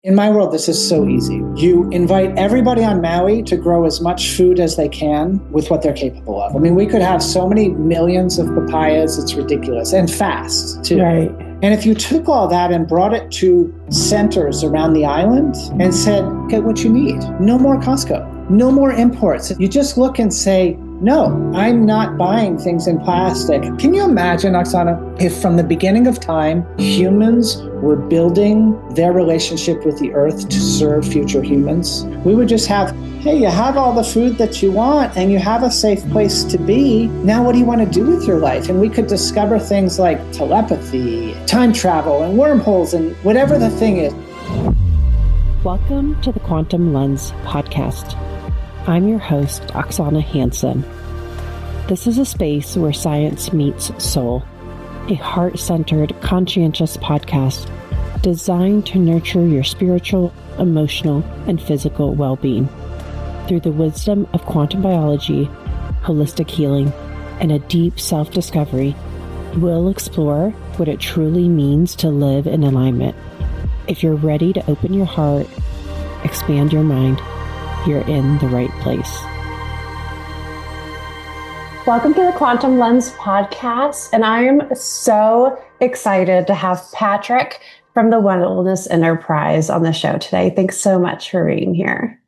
In my world, this is so easy. You invite everybody on Maui to grow as much food as they can with what they're capable of. I mean, we could have so many millions of papayas, it's ridiculous, and fast too. Right. And if you took all that and brought it to centers around the island and said, get what you need, no more Costco, no more imports. You just look and say, no, I'm not buying things in plastic. Can you imagine, Oksana, if from the beginning of time, humans were building their relationship with the earth to serve future humans? We would just have, hey, you have all the food that you want and you have a safe place to be. Now what do you want to do with your life? And we could discover things like telepathy, time travel, and wormholes, and whatever the thing is. Welcome to the Quantum Lens podcast. I'm your host, Oksana Hansen. This is a space where science meets soul, a heart-centered, conscientious podcast designed to nurture your spiritual, emotional, and physical well-being through the wisdom of quantum biology, holistic healing, and a deep self-discovery. We'll explore what it truly means to live in alignment. If you're ready to open your heart, expand your mind, you're in the right place. Welcome to the Quantum Lens podcast, and I am so excited to have Patrick from the Wellness Enterprise on the show today. Thanks so much for being here.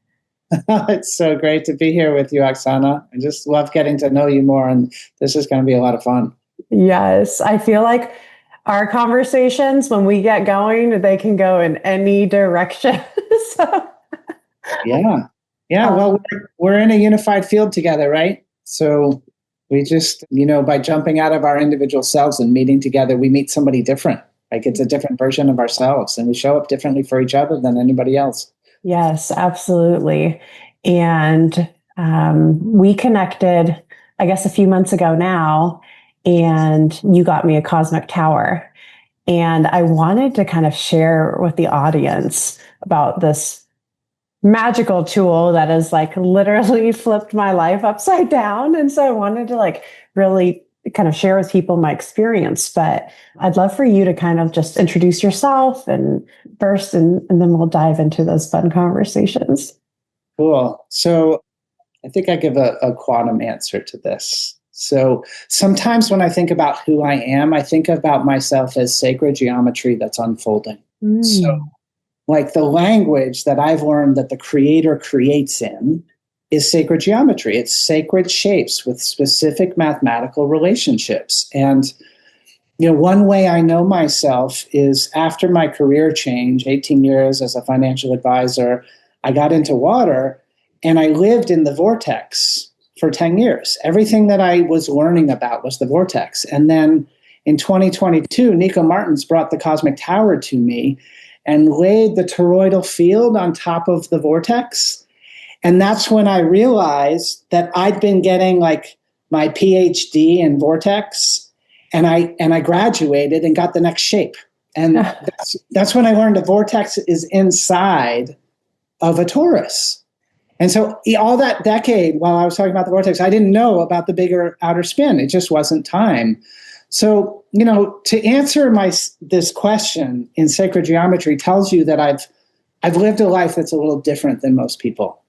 It's so great to be here with you, Oksana. I just love getting to know you more, and this is going to be a lot of fun. Yes, I feel like our conversations, when we get going, they can go in any direction. Yeah. Well, we're in a unified field together, right? So we just, by jumping out of our individual selves and meeting together, we meet somebody different. Like it's a different version of ourselves, and we show up differently for each other than anybody else. Yes, absolutely. And we connected, I guess, a few months ago now, and you got me a cosmic tower. And I wanted to kind of share with the audience about this magical tool that has literally flipped my life upside down. And so I wanted to really kind of share with people my experience, but I'd love for you to kind of just introduce yourself and first, and then we'll dive into those fun conversations. Cool. So I think I give a quantum answer to this. So sometimes when I think about who I am, I think about myself as sacred geometry that's unfolding. So like the language that I've learned that the creator creates in is sacred geometry. It's sacred shapes with specific mathematical relationships. And, one way I know myself is after my career change, 18 years as a financial advisor, I got into water and I lived in the vortex for 10 years. Everything that I was learning about was the vortex. And then in 2022, Nico Martins brought the cosmic tower to me and laid the toroidal field on top of the vortex. And that's when I realized that I'd been getting my PhD in vortex, and I graduated and got the next shape. And that's when I learned a vortex is inside of a torus. And so all that decade while I was talking about the vortex, I didn't know about the bigger outer spin. It just wasn't time. So, to answer this question in sacred geometry tells you that I've lived a life that's a little different than most people.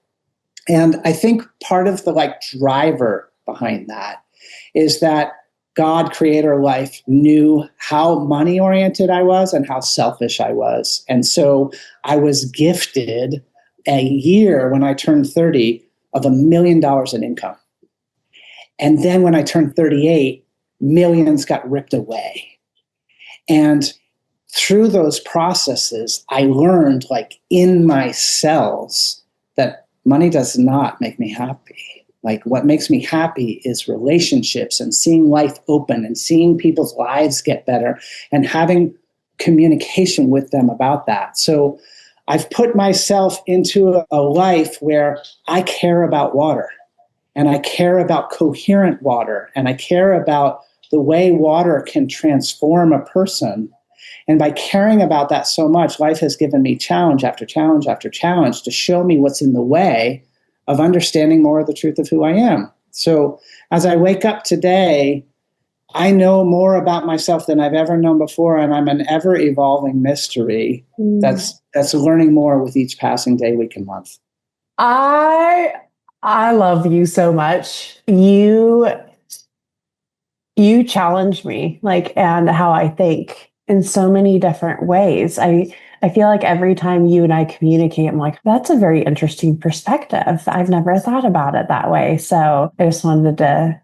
And I think part of the driver behind that is that God, creator life, knew how money oriented I was and how selfish I was. And so I was gifted a year when I turned 30 of $1 million in income. And then when I turned 38, millions got ripped away. And through those processes, I learned in my cells that money does not make me happy. What makes me happy is relationships and seeing life open and seeing people's lives get better and having communication with them about that. So I've put myself into a life where I care about water. And I care about coherent water, and I care about the way water can transform a person. And by caring about that so much, life has given me challenge after challenge after challenge to show me what's in the way of understanding more of the truth of who I am. So as I wake up today, I know more about myself than I've ever known before, and I'm an ever evolving mystery that's learning more with each passing day, week, and month. I love you so much. You challenge me, like, and how I think in so many different ways. I feel like every time you and I communicate, I'm like, that's a very interesting perspective. I've never thought about it that way. So I just wanted to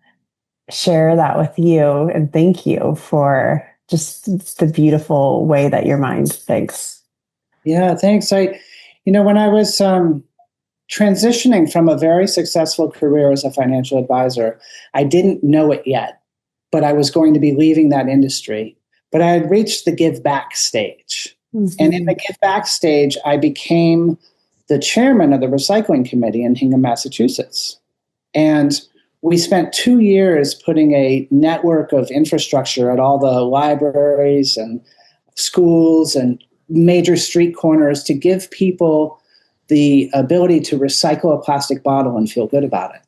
share that with you and thank you for just the beautiful way that your mind thinks. Yeah, thanks. When I was transitioning from a very successful career as a financial advisor, I didn't know it yet, but I was going to be leaving that industry. But I had reached the give back stage. Mm-hmm. And in the give back stage, I became the chairman of the recycling committee in Hingham, Massachusetts. And we spent 2 years putting a network of infrastructure at all the libraries and schools and major street corners to give people the ability to recycle a plastic bottle and feel good about it.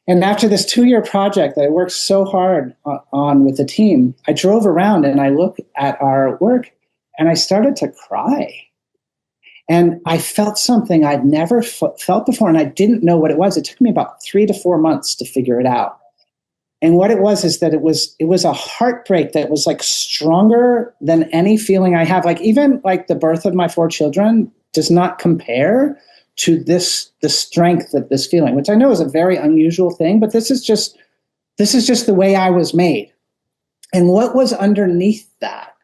And after this 2-year project that I worked so hard on with the team, I drove around and I looked at our work and I started to cry. And I felt something I'd never felt before, and I didn't know what it was. It took me about 3 to 4 months to figure it out. And what it was is that it was a heartbreak that was like stronger than any feeling I have. Like even like the birth of my 4 children does not compare to the strength of this feeling, which I know is a very unusual thing, but this is just the way I was made. And what was underneath that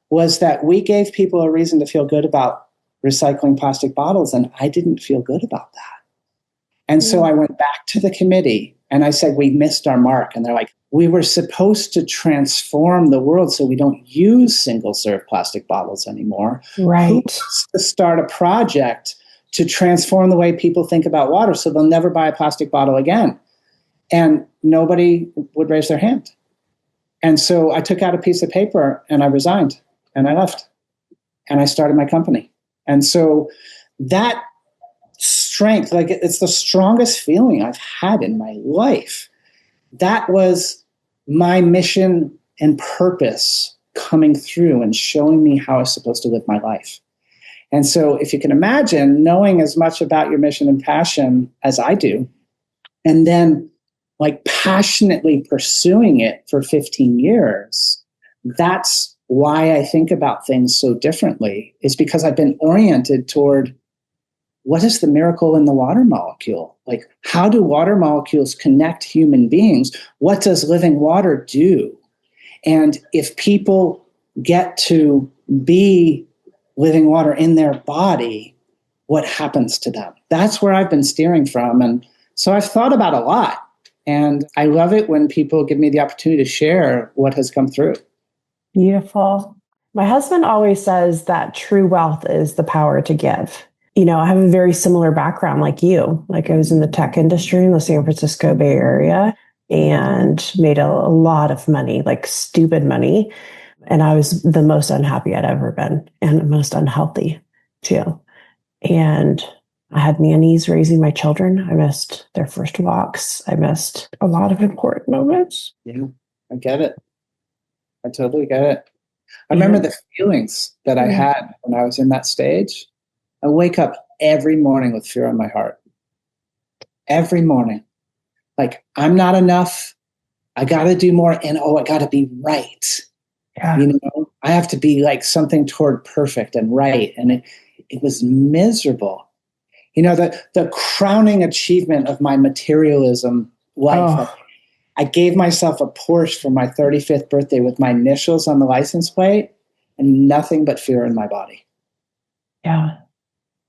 was that we gave people a reason to feel good about recycling plastic bottles, and I didn't feel good about that. And so I went back to the committee and I said, we missed our mark. And they're like, we were supposed to transform the world so we don't use single-serve plastic bottles anymore. Right. Who wants to start a project to transform the way people think about water so they'll never buy a plastic bottle again? And nobody would raise their hand. And so I took out a piece of paper and I resigned and I left and I started my company. And so that strength, like it's the strongest feeling I've had in my life. That was my mission and purpose coming through and showing me how I was supposed to live my life. And so if you can imagine knowing as much about your mission and passion as I do, and then like passionately pursuing it for 15 years, that's why I think about things so differently, is because I've been oriented toward what is the miracle in the water molecule? Like, how do water molecules connect human beings? What does living water do? And if people get to be living water in their body, what happens to them? That's where I've been steering from. And so I've thought about a lot. And I love it when people give me the opportunity to share what has come through. Beautiful. My husband always says that true wealth is the power to give. You know, I have a very similar background like you. Like I was in the tech industry in the San Francisco Bay Area and made a lot of money, like stupid money. And I was the most unhappy I'd ever been and the most unhealthy too. And I had nannies raising my children. I missed their first walks. I missed a lot of important moments. Yeah, I get it. I totally get it. I remember the feelings that I had when I was in that stage. I wake up every morning with fear in my heart. Every morning. Like, I'm not enough. I got to do more. And I got to be right. Yeah. You know, I have to be like something toward perfect and right. And it was miserable. You know, the crowning achievement of my materialism life. I gave myself a Porsche for my 35th birthday with my initials on the license plate and nothing but fear in my body. Yeah.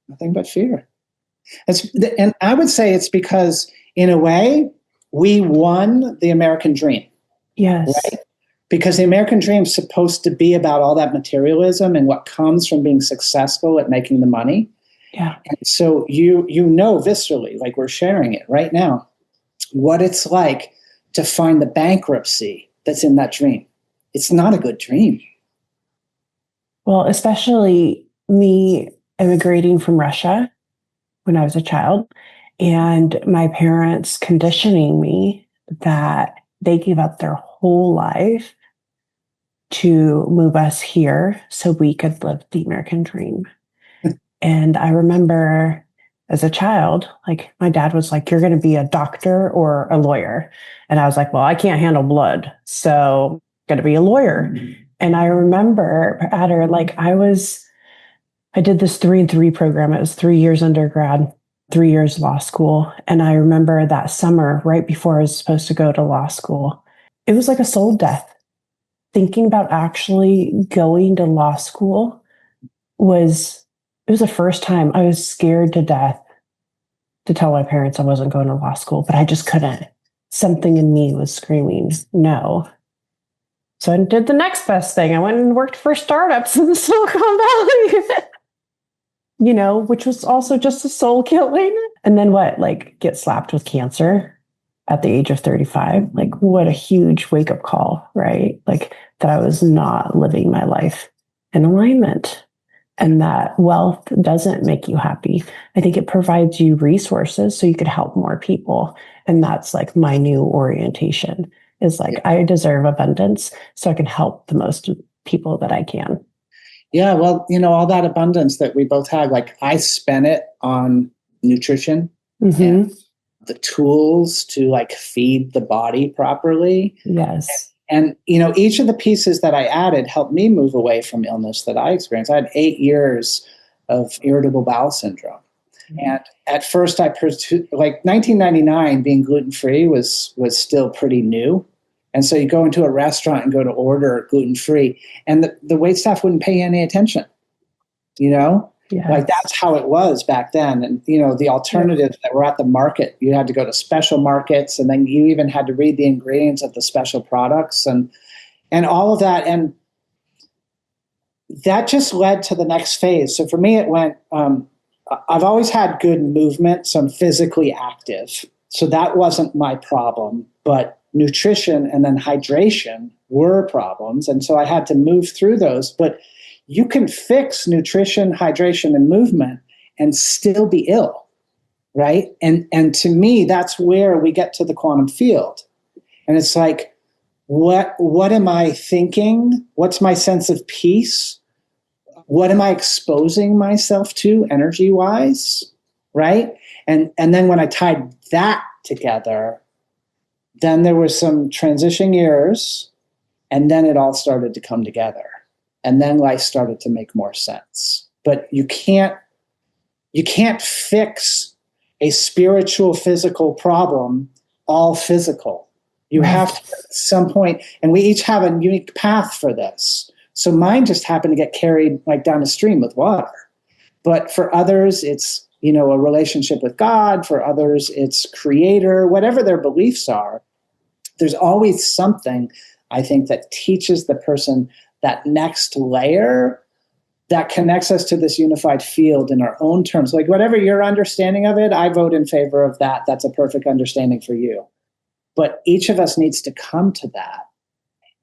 Nothing but fear. And I would say it's because, in a way, we won the American dream. Yes. Right? Because the American dream is supposed to be about all that materialism and what comes from being successful at making the money. Yeah. And so you know viscerally, like we're sharing it right now, what it's like to find the bankruptcy that's in that dream. It's not a good dream. Well, especially me immigrating from Russia when I was a child and my parents conditioning me that they gave up their whole life to move us here so we could live the American dream. And I remember as a child, like my dad was like, you're going to be a doctor or a lawyer. And I was like, well, I can't handle blood. So I'm going to be a lawyer. And I remember like I did this 3-and-3 program. It was 3 years undergrad, 3 years law school. And I remember that summer, right before I was supposed to go to law school, it was like a soul death. Thinking about actually going to law school it was the first time I was scared to death to tell my parents I wasn't going to law school, but I just couldn't. Something in me was screaming, no. So I did the next best thing. I went and worked for startups in Silicon Valley, which was also just a soul killing. And then what? Like get slapped with cancer at the age of 35. Like what a huge wake up call, right? Like that I was not living my life in alignment. And that wealth doesn't make you happy. I think it provides you resources so you could help more people. And that's like my new orientation is like, I deserve abundance so I can help the most people that I can. Yeah, well, all that abundance that we both had, like I spent it on nutrition and the tools to like feed the body properly. Yes. And, each of the pieces that I added helped me move away from illness that I experienced. I had 8 years of irritable bowel syndrome. And at first like 1999, being gluten-free was still pretty new. And so you go into a restaurant and go to order gluten-free and the waitstaff wouldn't pay any attention, Yes. Like that's how it was back then. And, the alternatives that were at the market, you had to go to special markets and then you even had to read the ingredients of the special products and all of that. And that just led to the next phase. So for me, it went, I've always had good movement, so I'm physically active. So that wasn't my problem, but nutrition and then hydration were problems. And so I had to move through those, but you can fix nutrition, hydration, and movement and still be ill, right? And to me, that's where we get to the quantum field. And it's like, what am I thinking? What's my sense of peace? What am I exposing myself to energy-wise, right? And then when I tied that together, then there were some transition years, and then it all started to come together. And then life started to make more sense. But you can't fix a spiritual, physical problem all physical. You have to at some point, and we each have a unique path for this. So mine just happened to get carried like down a stream with water. But for others, it's, a relationship with God. For others, it's creator, whatever their beliefs are. There's always something, I think, that teaches the person that next layer that connects us to this unified field in our own terms. Like whatever your understanding of it, I vote in favor of that. That's a perfect understanding for you. But each of us needs to come to that.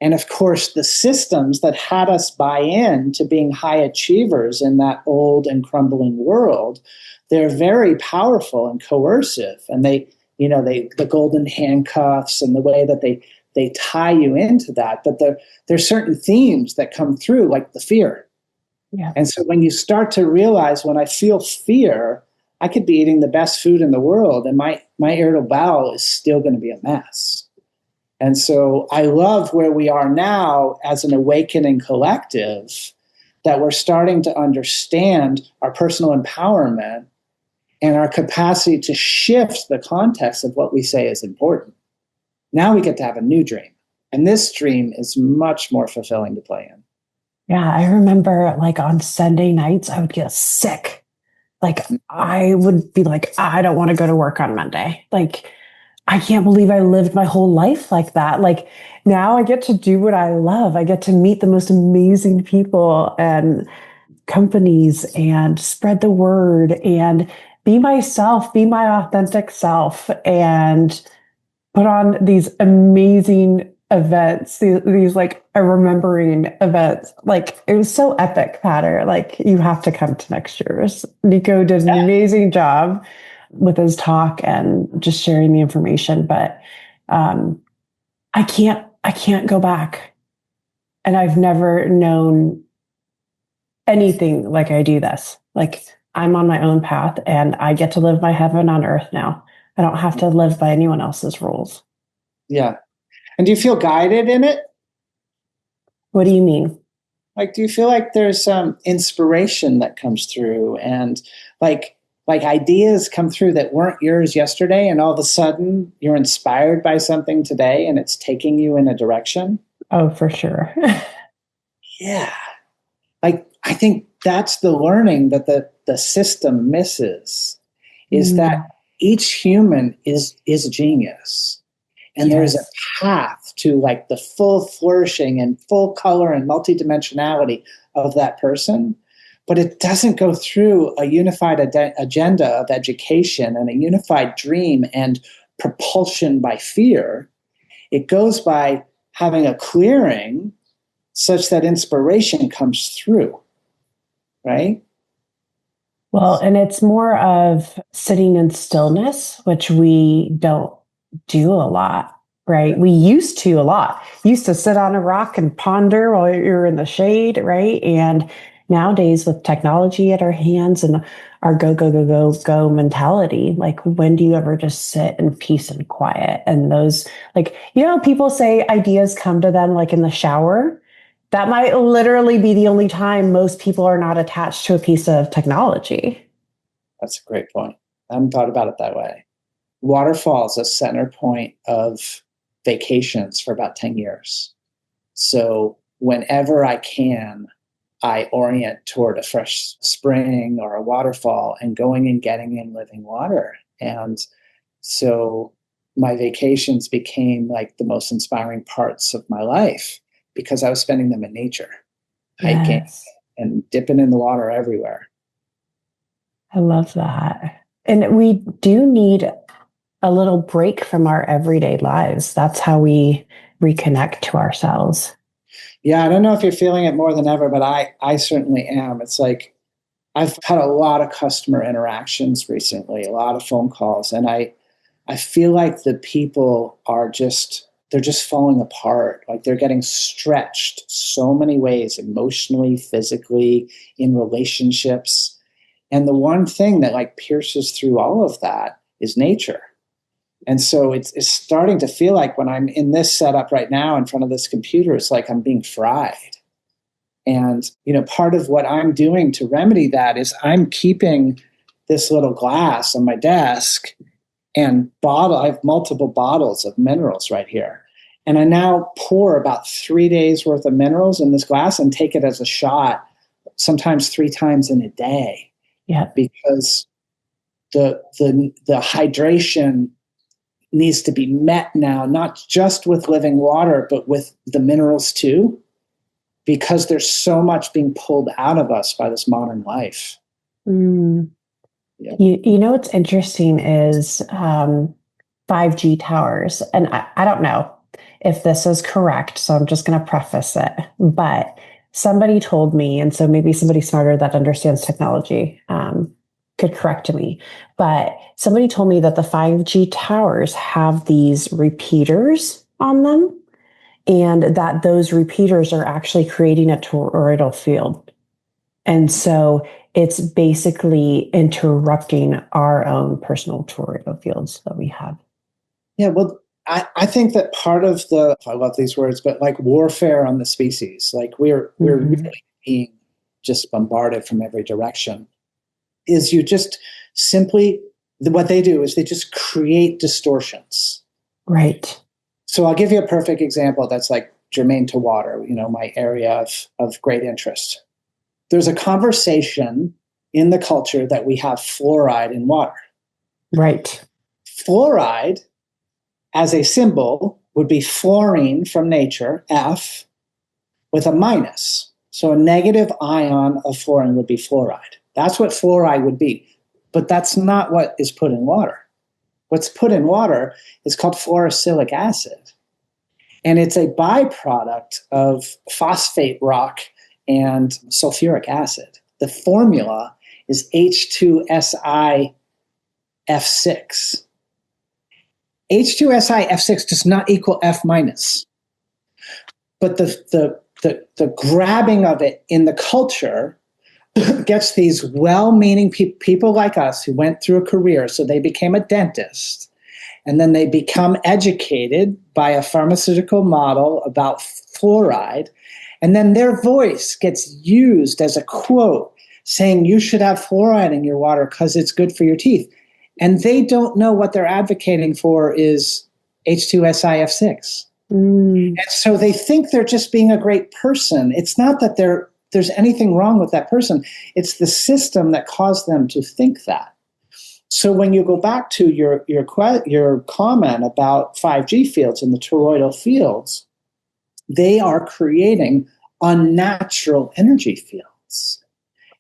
And of course, the systems that had us buy in to being high achievers in that old and crumbling world, they're very powerful and coercive. And the golden handcuffs and the way that they tie you into that. But there's certain themes that come through, like the fear. Yeah. And so when you start to realize, when I feel fear, I could be eating the best food in the world and my irritable bowel is still going to be a mess. And so I love where we are now as an awakening collective, that we're starting to understand our personal empowerment and our capacity to shift the context of what we say is important. Now we get to have a new dream. And this dream is much more fulfilling to play in. Yeah, I remember like on Sunday nights, I would get sick. Like I would be like, I don't want to go to work on Monday. Like, I can't believe I lived my whole life like that. Like now I get to do what I love. I get to meet the most amazing people and companies and spread the word and be myself, be my authentic self, and put on these amazing events, these like remembering events. Like it was so epic, Patter. Like you have to come to next year's. Nico did an amazing job with his talk and just sharing the information. But I I can't go back. And I've never known anything like I do this. Like, I'm on my own path and I get to live my heaven on earth now. I don't have to live by anyone else's rules. Yeah. And do you feel guided in it? What do you mean? Like, do you feel like there's some inspiration that comes through, and like ideas come through that weren't yours yesterday, and all of a sudden you're inspired by something today and it's taking you in a direction? Oh, for sure. Yeah. Like, I think that's the learning that the system misses, is that each human is a genius. And there's a path to like the full flourishing and full color and multidimensionality of that person. But it doesn't go through a unified agenda of education and a unified dream and propulsion by fear. It goes by having a clearing such that inspiration comes through, right? Well, and it's more of sitting in stillness, which we don't do a lot, right? We used to a lot. Used to sit on a rock and ponder while you're in the shade, right? And nowadays with technology at our hands and our go mentality, like, when do you ever just sit in peace and quiet? And those, like, people say ideas come to them like in the shower. That might literally be the only time most people are not attached to a piece of technology. That's a great point. I haven't thought about it that way. Waterfall is a center point of vacations for about 10 years. So whenever I can, I orient toward a fresh spring or a waterfall and going and getting in living water. And so my vacations became like the most inspiring parts of my life because I was spending them in nature, hiking and dipping in the water everywhere. I love that. And we do need a little break from our everyday lives. That's how we reconnect to ourselves. Yeah, I don't know if you're feeling it more than ever, but I certainly am. It's like I've had a lot of customer interactions recently, a lot of phone calls, and I feel like the people are they're just falling apart. Like, they're getting stretched so many ways, emotionally, physically, in relationships. And the one thing that like pierces through all of that is nature. And so it's starting to feel like when I'm in this setup right now in front of this computer, it's like I'm being fried. And, part of what I'm doing to remedy that is I'm keeping this little glass on my desk and I have multiple bottles of minerals right here. And I now pour about 3 days worth of minerals in this glass and take it as a shot, sometimes 3 times in a day. Yeah. Because the hydration needs to be met now, not just with living water, but with the minerals too, because there's so much being pulled out of us by this modern life. Yeah. You know what's interesting is 5G towers. And I don't know if this is correct, so I'm just going to preface it. But somebody told me, and so maybe somebody smarter that understands technology could correct me, but somebody told me that the 5G towers have these repeaters on them, and that those repeaters are actually creating a toroidal field. And so it's basically interrupting our own personal toroidal fields that we have. Yeah, well, I think that part of I love these words, but like warfare on the species, like we're really being just bombarded from every direction, is you just simply, what they do is they just create distortions. Right. So I'll give you a perfect example that's like germane to water, my area of great interest. There's a conversation in the culture that we have fluoride in water. Right. Fluoride, as a symbol, would be fluorine from nature, F, with a minus. So a negative ion of fluorine would be fluoride. That's what fluoride would be. But that's not what is put in water. What's put in water is called fluorosilicic acid. And it's a byproduct of phosphate rock and sulfuric acid. The formula is H2SiF6. H2SiF6 does not equal F minus. But the grabbing of it in the culture gets these well-meaning people like us who went through a career. So they became a dentist, and then they become educated by a pharmaceutical model about fluoride. And then their voice gets used as a quote saying you should have fluoride in your water because it's good for your teeth. And they don't know what they're advocating for is H2SIF6. And so they think they're just being a great person. It's not that there's anything wrong with that person. It's the system that caused them to think that. So when you go back to your comment about 5G fields and the toroidal fields, they are creating unnatural energy fields.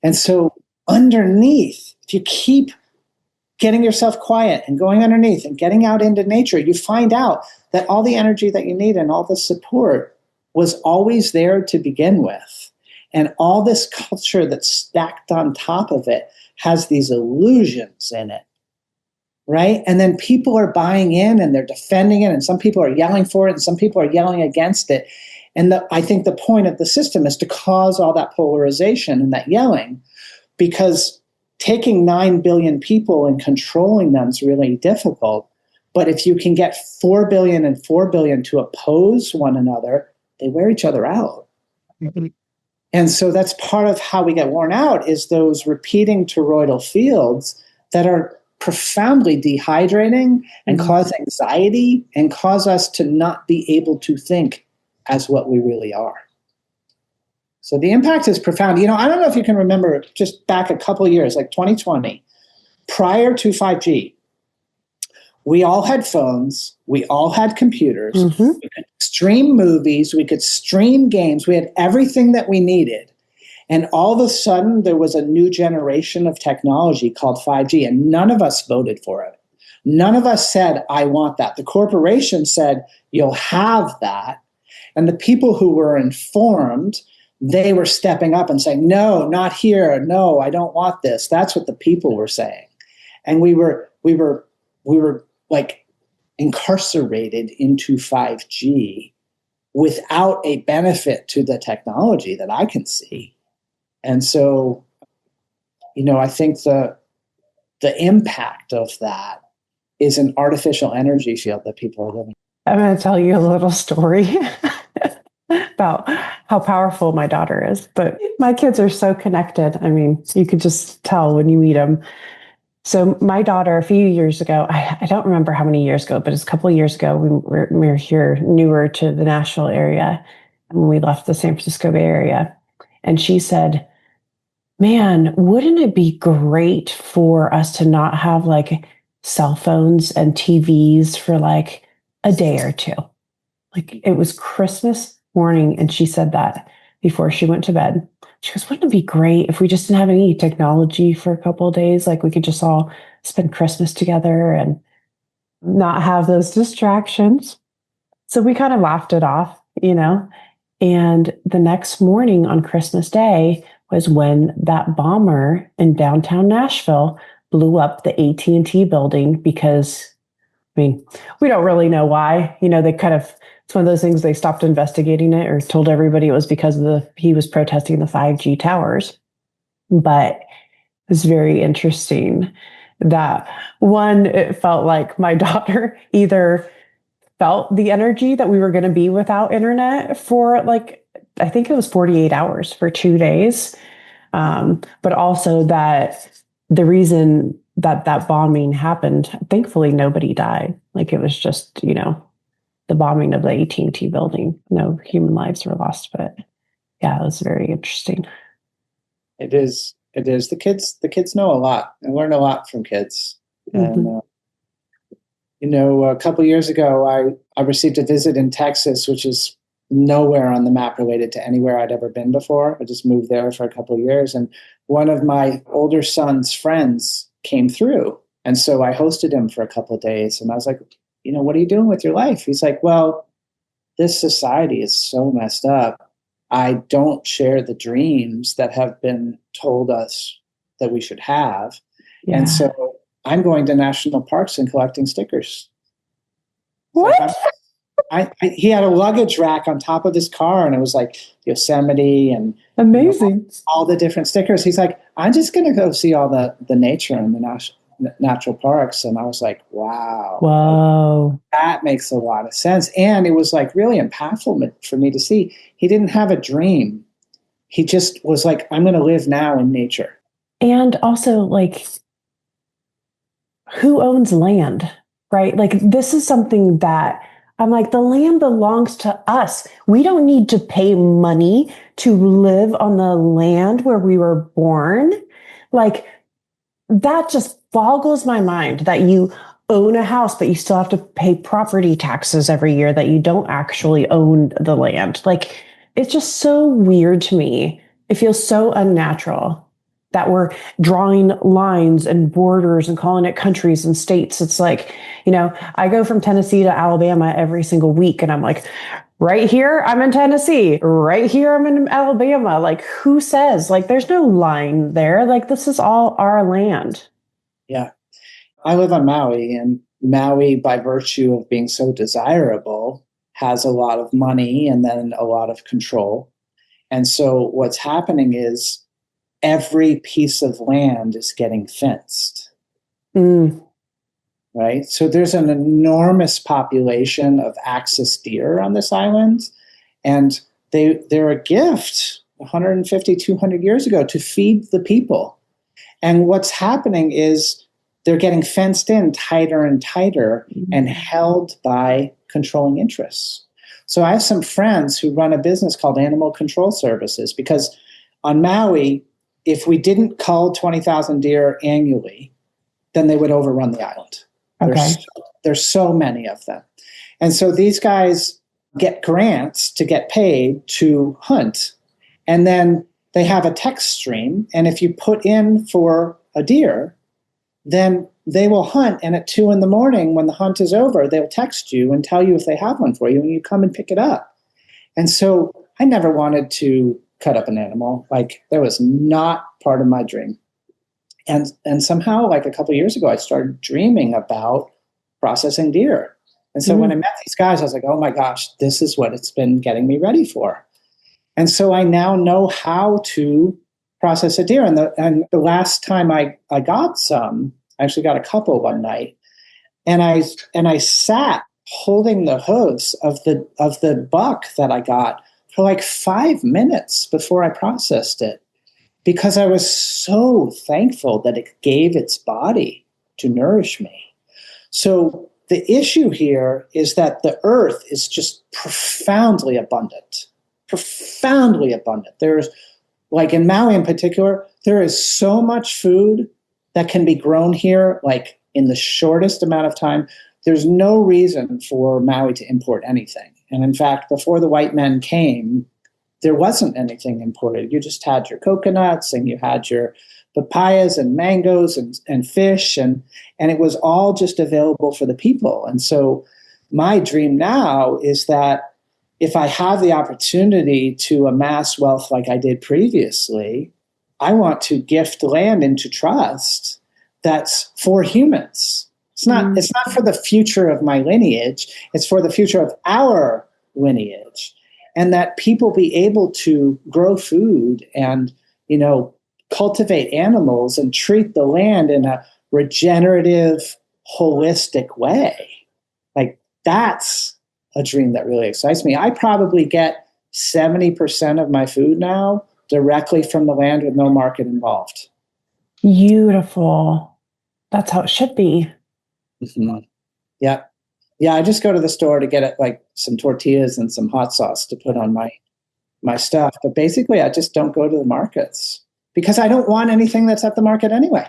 And so underneath, if you keep getting yourself quiet and going underneath and getting out into nature, you find out that all the energy that you need and all the support was always there to begin with. And all this culture that's stacked on top of it has these illusions in it, right? And then people are buying in and they're defending it, and some people are yelling for it, and some people are yelling against it. And I think the point of the system is to cause all that polarization and that yelling, because taking 9 billion people and controlling them is really difficult. But if you can get 4 billion and 4 billion to oppose one another, they wear each other out. Mm-hmm. And so that's part of how we get worn out, is those repeating toroidal fields that are profoundly dehydrating and cause anxiety and cause us to not be able to think as what we really are. So the impact is profound. I don't know if you can remember, just back a couple of years, like 2020, prior to 5G, we all had phones, we all had computers, we could stream movies, we could stream games, we had everything that we needed. And all of a sudden, there was a new generation of technology called 5G, and none of us voted for it. None of us said, I want that. The corporation said, you'll have that. And the people who were informed, they were stepping up and saying, no, not here. No, I don't want this. That's what the people were saying. And we were like incarcerated into 5G without a benefit to the technology that I can see. And so, I think the impact of that is an artificial energy field that people are living. I'm going to tell you a little story about how powerful my daughter is. But my kids are so connected. I mean, you could just tell when you meet them. So my daughter, a few years ago, I don't remember how many years ago, but it's a couple of years ago, we were here newer to the Nashville area, and we left the San Francisco Bay Area. And she said, man, wouldn't it be great for us to not have like cell phones and TVs for like a day or two? Like, it was Christmas morning, and she said that before she went to bed. She goes, wouldn't it be great if we just didn't have any technology for a couple of days? Like, we could just all spend Christmas together and not have those distractions. So we kind of laughed it off, And the next morning on Christmas Day was when that bomber in downtown Nashville blew up the AT&T building because, we don't really know why. It's one of those things, they stopped investigating it or told everybody it was because he was protesting the 5G towers. But it's very interesting that, one, it felt like my daughter either felt the energy that we were going to be without internet for I think it was 48 hours for 2 days. But also that the reason that bombing happened, thankfully nobody died. Like, it was just, the bombing of the AT&T building. No human lives were lost, but yeah, it was very interesting. It is. The kids know a lot and learn a lot from kids. And, a couple of years ago, I received a visit in Texas, which is nowhere on the map related to anywhere I'd ever been before. I just moved there for a couple of years. And one of my older son's friends came through. And so I hosted him for a couple of days. And I was like, what are you doing with your life? He's like, well, this society is so messed up. I don't share the dreams that have been told us that we should have. Yeah. And so I'm going to national parks and collecting stickers. What? He had a luggage rack on top of his car, and it was like Yosemite and Amazing. all the different stickers. He's like, I'm just going to go see all the nature and the natural parks. And I was like, wow, Whoa. that makes a lot of sense. And it was like really impactful for me to see. He didn't have a dream. He just was like, I'm going to live now in nature. And also, like, who owns land, right? Like, this is something that I'm like, the land belongs to us. We don't need to pay money to live on the land where we were born. Like, that just boggles my mind that you own a house, but you still have to pay property taxes every year, that you don't actually own the land. Like, it's just so weird to me. It feels so unnatural that we're drawing lines and borders and calling it countries and states. It's like, I go from Tennessee to Alabama every single week, and I'm like, right here, I'm in Tennessee. Right here, I'm in Alabama. Like, who says? Like, there's no line there. Like, this is all our land. Yeah. I live on Maui, and Maui, by virtue of being so desirable, has a lot of money and then a lot of control. And so what's happening is every piece of land is getting fenced. Right? So there's an enormous population of axis deer on this island, and they're a gift 150, 200 years ago to feed the people. And what's happening is they're getting fenced in tighter and tighter and held by controlling interests. So I have some friends who run a business called Animal Control Services, because on Maui, if we didn't cull 20,000 deer annually, then they would overrun the island. Okay. There's so many of them. And so these guys get grants to get paid to hunt. And then they have a text stream. And if you put in for a deer, then they will hunt. And at 2 a.m, when the hunt is over, they'll text you and tell you if they have one for you, and you come and pick it up. And so I never wanted to cut up an animal. Like, that was not part of my dream. And somehow, like a couple of years ago, I started dreaming about processing deer. And so when I met these guys, I was like, oh my gosh, this is what it's been getting me ready for. And so I now know how to process a deer. And the last time I got some, I actually got a couple one night, and I sat holding the hooves of the buck that I got for like 5 minutes before I processed it, because I was so thankful that it gave its body to nourish me. So the issue here is that the earth is just profoundly abundant. There's, like in Maui in particular, there is so much food that can be grown here, like in the shortest amount of time. There's no reason for Maui to import anything. And in fact, before the white men came, there wasn't anything imported. You just had your coconuts, and you had your papayas and mangoes and fish, and it was all just available for the people. And so my dream now is that if I have the opportunity to amass wealth like I did previously, I want to gift land into trust that's for humans. It's not for the future of my lineage. It's for the future of our lineage. And that people be able to grow food and, cultivate animals and treat the land in a regenerative, holistic way. Like, that's a dream that really excites me. I probably get 70% of my food now directly from the land with no market involved. Beautiful. That's how it should be. Mm-hmm. Yeah. Yeah, I just go to the store to get like some tortillas and some hot sauce to put on my stuff. But basically, I just don't go to the markets because I don't want anything that's at the market anyway.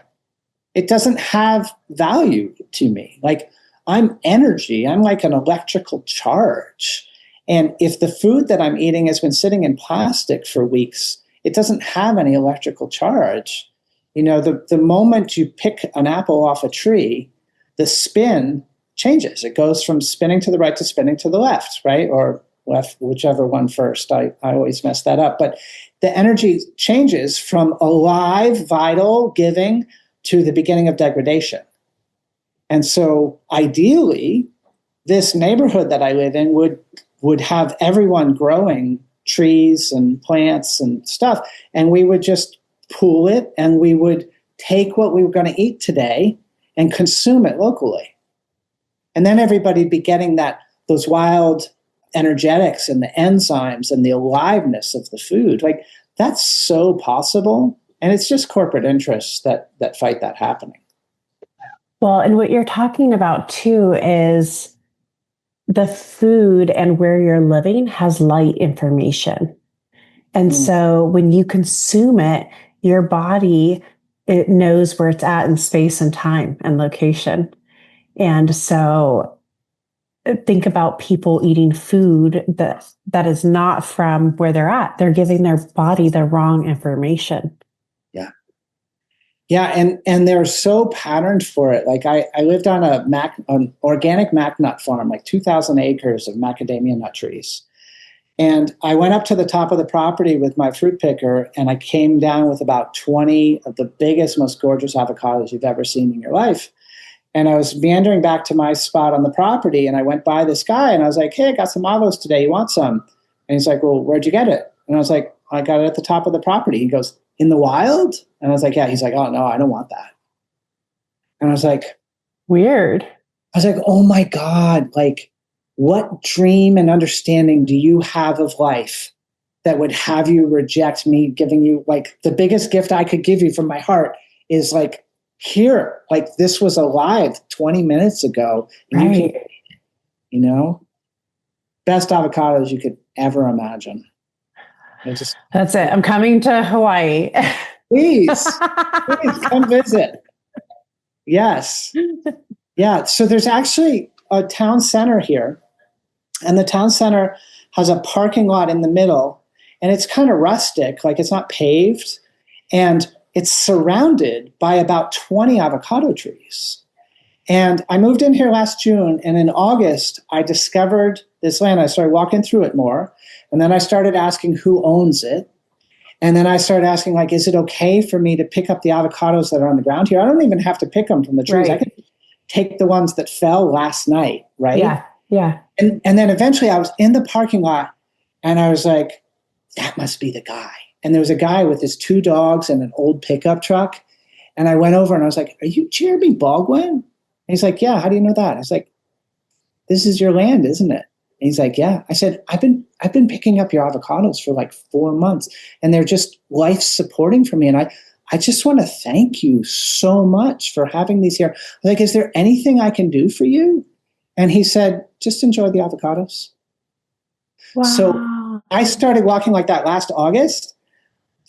It doesn't have value to me. Like, I'm energy. I'm like an electrical charge. And if the food that I'm eating has been sitting in plastic for weeks, it doesn't have any electrical charge. The moment you pick an apple off a tree, the spin changes. It goes from spinning to the right to spinning to the left, right? Or left, whichever one first. I always mess that up. But the energy changes from alive, vital, giving to the beginning of degradation. And so ideally, this neighborhood that I live in would have everyone growing trees and plants and stuff. And we would just pool it, and we would take what we were going to eat today and consume it locally. And then everybody'd be getting those wild energetics and the enzymes and the aliveness of the food. Like, that's so possible. And it's just corporate interests that fight that happening. Well, and what you're talking about too is the food and where you're living has light information. And so when you consume it, your body, it knows where it's at in space and time and location. And so think about people eating food that is not from where they're at. They're giving their body the wrong information. Yeah. Yeah, and they're so patterned for it. Like I lived on an organic mac nut farm, like 2,000 acres of macadamia nut trees. And I went up to the top of the property with my fruit picker, and I came down with about 20 of the biggest, most gorgeous avocados you've ever seen in your life. And I was meandering back to my spot on the property, and I went by this guy, and I was like, hey, I got some avos today. You want some? And he's like, well, where'd you get it? And I was like, I got it at the top of the property. He goes, in the wild? And I was like, yeah. He's like, oh, no, I don't want that. And I was like, weird. I was like, oh my God, like, what dream and understanding do you have of life that would have you reject me giving you, like, the biggest gift I could give you from my heart is like, here, like, this was alive 20 minutes ago. And right. You can, you know, best avocados you could ever imagine. That's it. I'm coming to Hawaii. Please come visit. Yes. Yeah. So there's actually a town center here, and the town center has a parking lot in the middle, and it's kind of rustic, like it's not paved, and it's surrounded by about 20 avocado trees. And I moved in here last June, and in August, I discovered this land. I started walking through it more, and then I started asking who owns it. And then I started asking, like, is it okay for me to pick up the avocados that are on the ground here? I don't even have to pick them from the trees. Right. I can take the ones that fell last night, right? Yeah, yeah. And then eventually I was in the parking lot, and I was like, that must be the guy. And there was a guy with his 2 dogs and an old pickup truck. And I went over and I was like, are you Jeremy Baldwin? And he's like, yeah, how do you know that? I was like, this is your land, isn't it? And he's like, yeah. I said, I've been picking up your avocados for like 4 months, and they're just life supporting for me. And I just want to thank you so much for having these here. Like, is there anything I can do for you? And he said, just enjoy the avocados. Wow. So I started walking like that last August.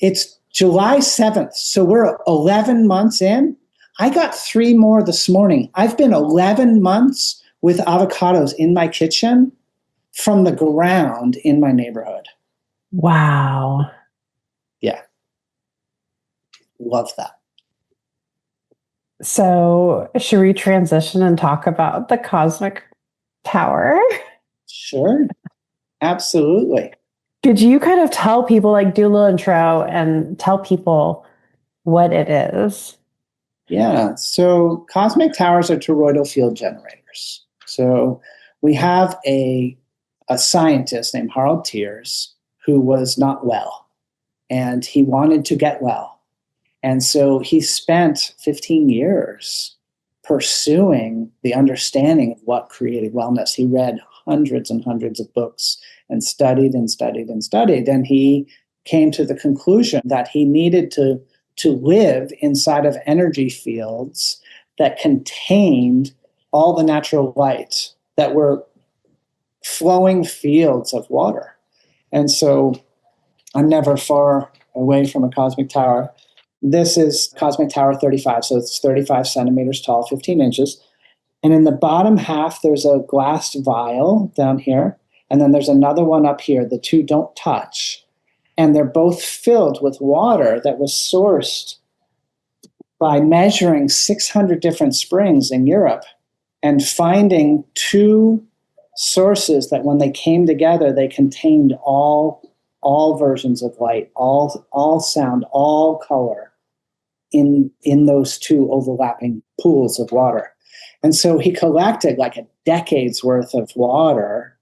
It's July 7th. So we're 11 months in. I got 3 more this morning. I've been 11 months with avocados in my kitchen from the ground in my neighborhood. Wow. Yeah. Love that. So should we transition and talk about the cosmic tower? Sure. Absolutely. Could you kind of tell people, like, do a little intro and tell people what it is? Yeah. So cosmic towers are toroidal field generators. So we have a scientist named Harold Tears who was not well, and he wanted to get well. And so he spent 15 years pursuing the understanding of what created wellness. He read hundreds and hundreds of books and studied and studied and studied. And he came to the conclusion that he needed to live inside of energy fields that contained all the natural light, that were flowing fields of water. And so I'm never far away from a cosmic tower. This is Cosmic Tower 35, so it's 35 centimeters tall, 15 inches. And in the bottom half, there's a glass vial down here, and then there's another one up here. The two don't touch. And they're both filled with water that was sourced by measuring 600 different springs in Europe and finding 2 sources that when they came together, they contained all versions of light, all sound, all color in those 2 overlapping pools of water. And so he collected like a decade's worth of water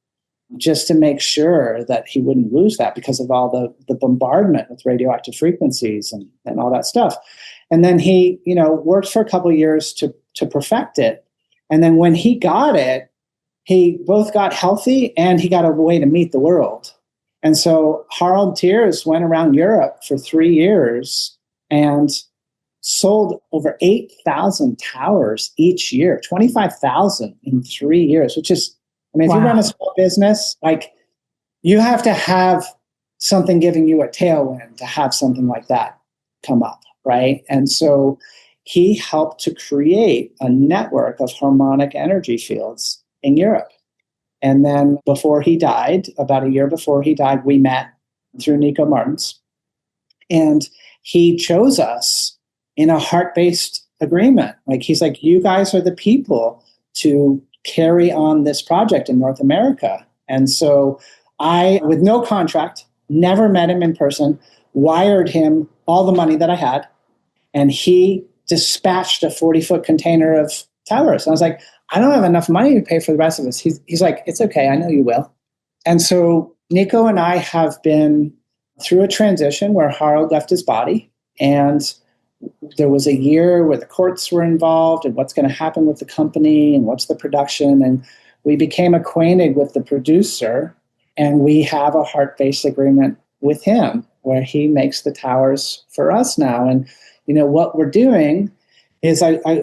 just to make sure that he wouldn't lose that because of all the bombardment with radioactive frequencies and all that stuff. And then he, worked for a couple of years to perfect it. And then when he got it, he both got healthy and he got a way to meet the world. And so Harald Tiers went around Europe for 3 years and sold over 8,000 towers each year, 25,000 in 3 years, which is, if you run a small business, like you have to have something giving you a tailwind to have something like that come up, right? And so he helped to create a network of harmonic energy fields in Europe. And then before he died, about a year before he died, we met through Nico Martins. And he chose us in a heart-based agreement. Like he's like, you guys are the people to carry on this project in North America. And so I, with no contract, never met him in person, wired him all the money that I had, and he dispatched a 40-foot container of towers. And I was like, I don't have enough money to pay for the rest of this. He's like, it's okay, I know you will. And so Nico and I have been through a transition where Harald left his body, and there was a year where the courts were involved and what's going to happen with the company and what's the production. And we became acquainted with the producer, and we have a heart-based agreement with him where he makes the towers for us now. And, what we're doing is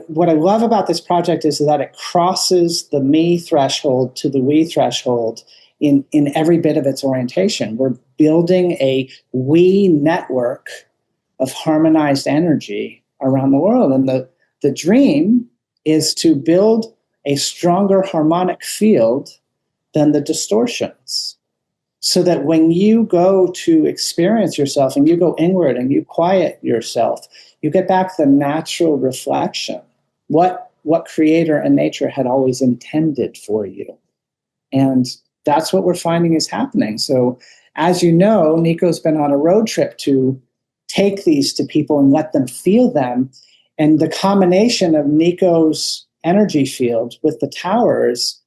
what I love about this project is that it crosses the me threshold to the we threshold in every bit of its orientation. We're building a we network of harmonized energy around the world. And the dream is to build a stronger harmonic field than the distortions. So that when you go to experience yourself and you go inward and you quiet yourself, you get back the natural reflection, what creator and nature had always intended for you. And that's what we're finding is happening. So as you know, Nico's been on a road trip to take these to people and let them feel them. And the combination of Nico's energy field with the towers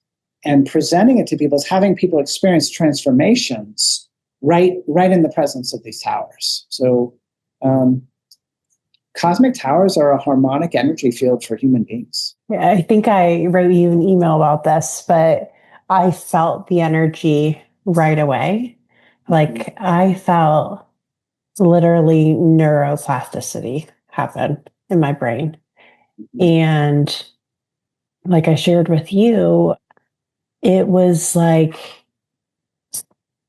and presenting it to people is having people experience transformations right in the presence of these towers. So cosmic towers are a harmonic energy field for human beings. Yeah, I think I wrote you an email about this, but I felt the energy right away. Like I felt literally neuroplasticity happen in my brain. And like I shared with you, it was like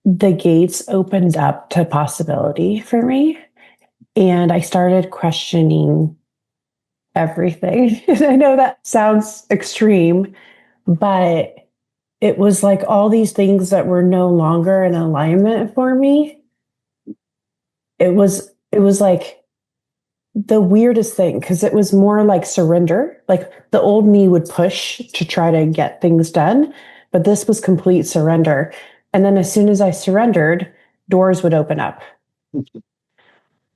the gates opened up to possibility for me. And I started questioning everything. I know that sounds extreme, but it was like all these things that were no longer in alignment for me. It was like the weirdest thing, because it was more like surrender. Like the old me would push to try to get things done, but this was complete surrender. And then as soon as I surrendered, doors would open up.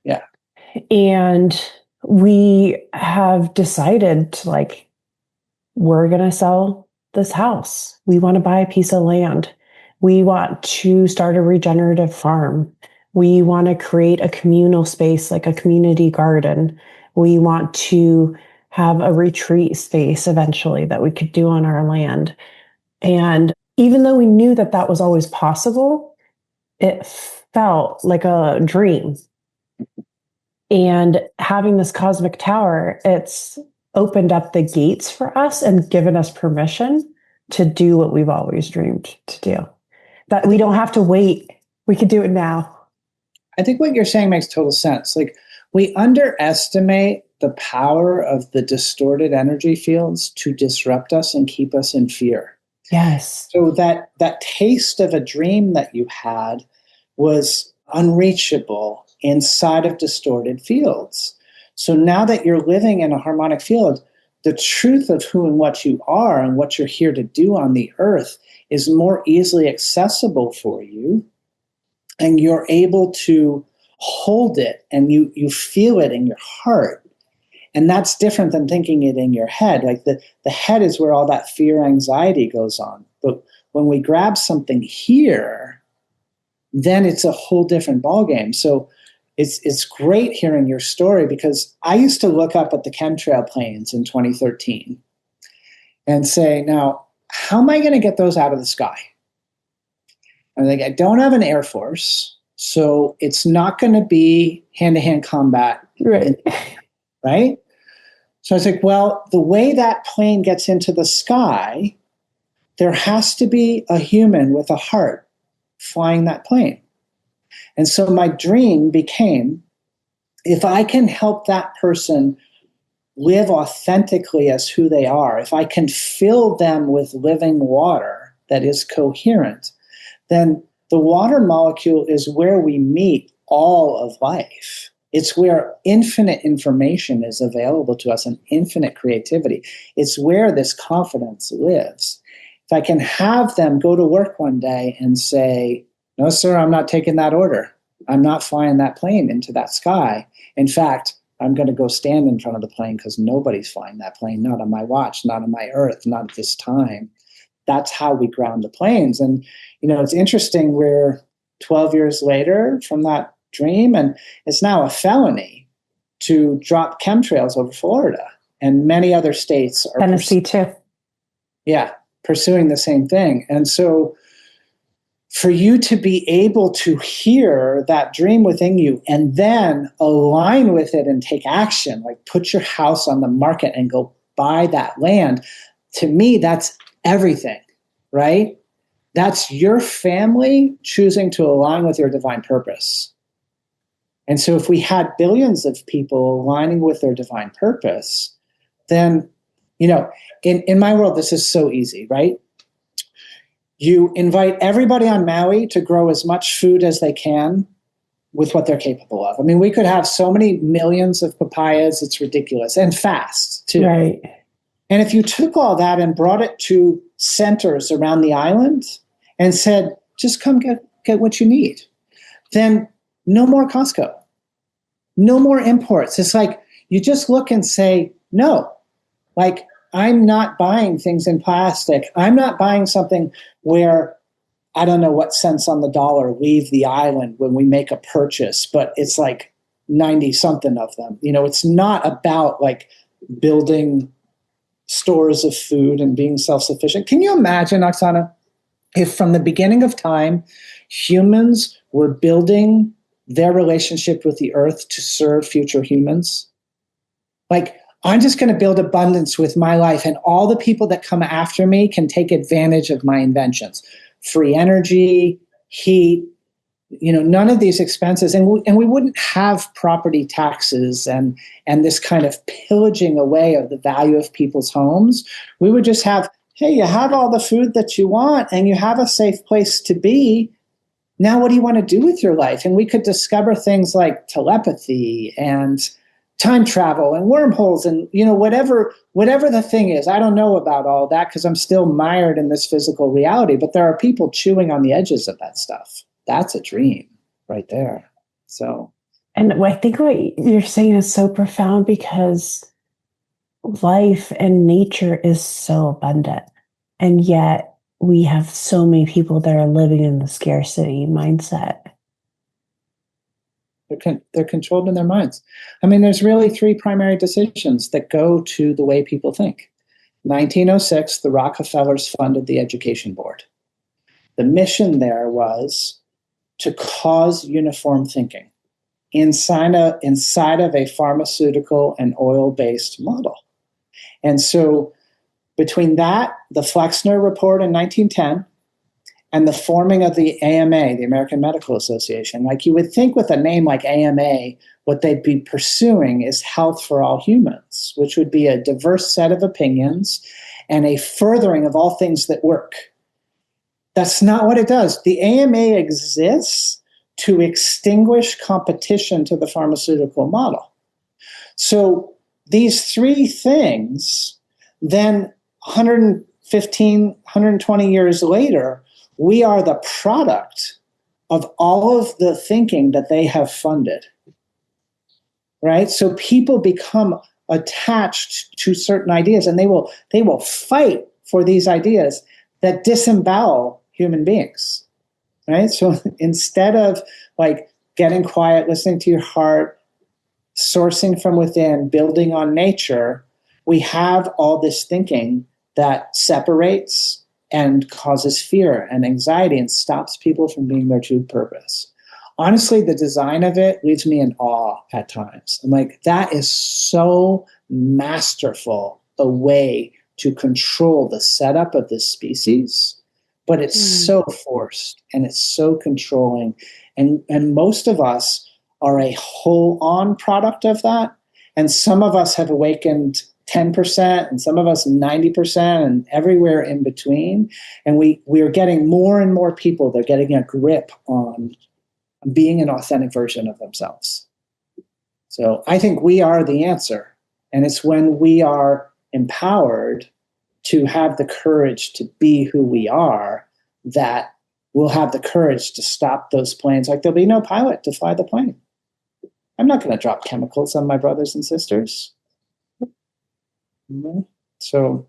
Yeah. And we have decided to like, we're going to sell this house. We want to buy a piece of land. We want to start a regenerative farm. We want to create a communal space, like a community garden. We want to have a retreat space eventually that we could do on our land. And even though we knew that that was always possible, it felt like a dream. And having this cosmic tower, it's opened up the gates for us and given us permission to do what we've always dreamed to do. That we don't have to wait. We could do it now. I think what you're saying makes total sense. Like we underestimate the power of the distorted energy fields to disrupt us and keep us in fear. Yes. So that taste of a dream that you had was unreachable inside of distorted fields. So now that you're living in a harmonic field, the truth of who and what you are and what you're here to do on the earth is more easily accessible for you. And you're able to hold it and you feel it in your heart. And that's different than thinking it in your head. Like the head is where all that fear, anxiety goes on. But when we grab something here, then it's a whole different ballgame. So it's great hearing your story, because I used to look up at the chemtrail planes in 2013 and say, now, how am I going to get those out of the sky? And I don't have an Air Force, so it's not going to be hand-to-hand combat. Right. Right? So I was like, well, the way that plane gets into the sky, there has to be a human with a heart flying that plane. And so my dream became, if I can help that person live authentically as who they are, if I can fill them with living water that is coherent, then the water molecule is where we meet all of life. It's where infinite information is available to us and infinite creativity. It's where this confidence lives. If I can have them go to work one day and say, no, sir, I'm not taking that order. I'm not flying that plane into that sky. In fact, I'm going to go stand in front of the plane because nobody's flying that plane, not on my watch, not on my earth, not at this time. That's how we ground the planes. And, it's interesting, we're 12 years later from that dream, and it's now a felony to drop chemtrails over Florida. And many other states are Tennessee too. Yeah, pursuing the same thing. And so for you to be able to hear that dream within you and then align with it and take action, like put your house on the market and go buy that land, to me, that's everything, right? That's your family choosing to align with your divine purpose. And so if we had billions of people aligning with their divine purpose, then, in my world, this is so easy, right? You invite everybody on Maui to grow as much food as they can with what they're capable of. I mean, we could have so many millions of papayas, it's ridiculous, and fast too. Right. And if you took all that and brought it to centers around the island and said, just come get what you need, then no more Costco, no more imports. It's like you just look and say, no, like I'm not buying things in plastic. I'm not buying something where I don't know what cents on the dollar leave the island when we make a purchase, but it's like 90 something of them. It's not about like building stores of food and being self-sufficient. Can you imagine, Oksana, if from the beginning of time, humans were building their relationship with the earth to serve future humans? Like, I'm just going to build abundance with my life, and all the people that come after me can take advantage of my inventions. Free energy, heat, none of these expenses. And we wouldn't have property taxes and this kind of pillaging away of the value of people's homes. We would just have, hey, you have all the food that you want and you have a safe place to be. Now what do you want to do with your life? And we could discover things like telepathy and time travel and wormholes and whatever the thing is. I don't know about all that because I'm still mired in this physical reality, but there are people chewing on the edges of that stuff. That's a dream right there. So, and I think what you're saying is so profound, because life and nature is so abundant, and yet we have so many people that are living in the scarcity mindset. They're controlled in their minds. I mean, there's really three primary decisions that go to the way people think. 1906, the Rockefellers funded the Education Board. The mission there was to cause uniform thinking inside of a pharmaceutical and oil-based model. And so between that, the Flexner Report in 1910, and the forming of the AMA, the American Medical Association, like you would think with a name like AMA, what they'd be pursuing is health for all humans, which would be a diverse set of opinions and a furthering of all things that work. That's not what it does. The AMA exists to extinguish competition to the pharmaceutical model. So these three things, then 115, 120 years later, we are the product of all of the thinking that they have funded, right? So people become attached to certain ideas, and they will fight for these ideas that disembowel human beings, right? So instead of like getting quiet, listening to your heart, sourcing from within, building on nature, we have all this thinking that separates and causes fear and anxiety and stops people from being their true purpose. Honestly, the design of it leaves me in awe at times. I'm like, that is so masterful a way to control the setup of this species, but it's so forced and it's so controlling. And most of us are a whole-on product of that. And some of us have awakened 10%, and some of us 90%, and everywhere in between. And we are getting more and more people, they're getting a grip on being an authentic version of themselves. So I think we are the answer. And it's when we are empowered to have the courage to be who we are that we'll have the courage to stop those planes. Like there'll be no pilot to fly the plane. I'm not going to drop chemicals on my brothers and sisters. So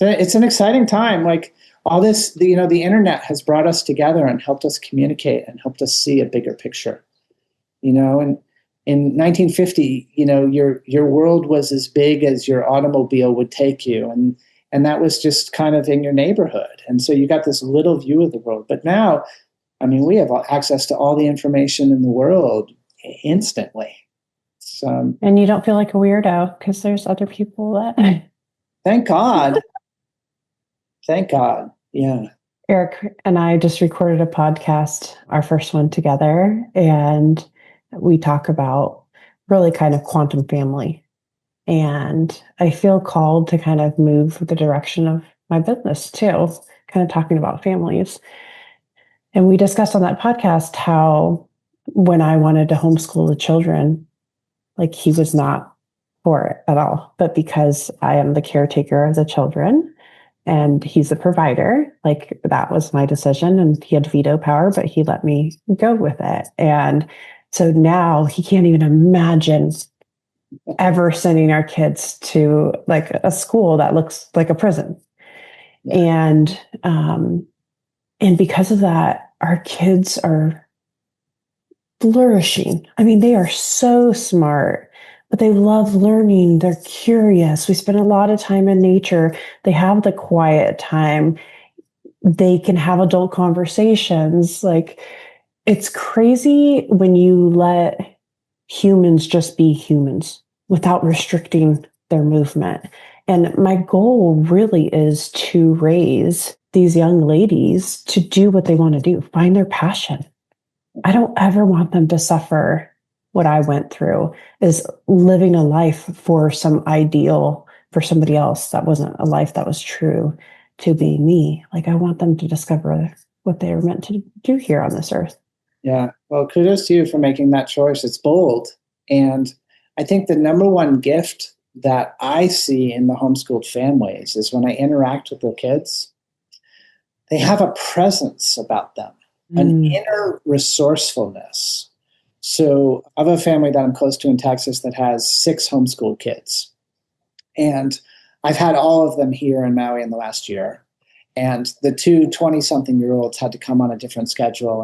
it's an exciting time. Like all this, the internet has brought us together and helped us communicate and helped us see a bigger picture. And in 1950, your world was as big as your automobile would take you, and that was just kind of in your neighborhood. And so you got this little view of the world. But now, we have access to all the information in the world instantly. And you don't feel like a weirdo because there's other people that. Thank God. Thank God. Yeah. Eric and I just recorded a podcast, our first one together, and we talk about really kind of quantum family. And I feel called to kind of move the direction of my business too, kind of talking about families. And we discussed on that podcast how when I wanted to homeschool the children, like he was not for it at all. But because I am the caretaker of the children and he's the provider, like that was my decision, and he had veto power, but he let me go with it. And so now he can't even imagine ever sending our kids to like a school that looks like a prison. Yeah. And because of that, our kids are flourishing. They are so smart, but they love learning. They're curious. We spend a lot of time in nature. They have the quiet time. They can have adult conversations. Like, it's crazy when you let humans just be humans without restricting their movement. And my goal really is to raise these young ladies to do what they want to do, find their passion. I don't ever want them to suffer what I went through, is living a life for some ideal for somebody else that wasn't a life that was true to be me. Like, I want them to discover what they were meant to do here on this earth. Yeah. Well, kudos to you for making that choice. It's bold. And I think the number one gift that I see in the homeschooled families is when I interact with their kids, they have a presence about them. An inner resourcefulness. So I have a family that I'm close to in Texas that has 6 homeschool kids. And I've had all of them here in Maui in the last year. And the 2 20-something-year-olds had to come on a different schedule.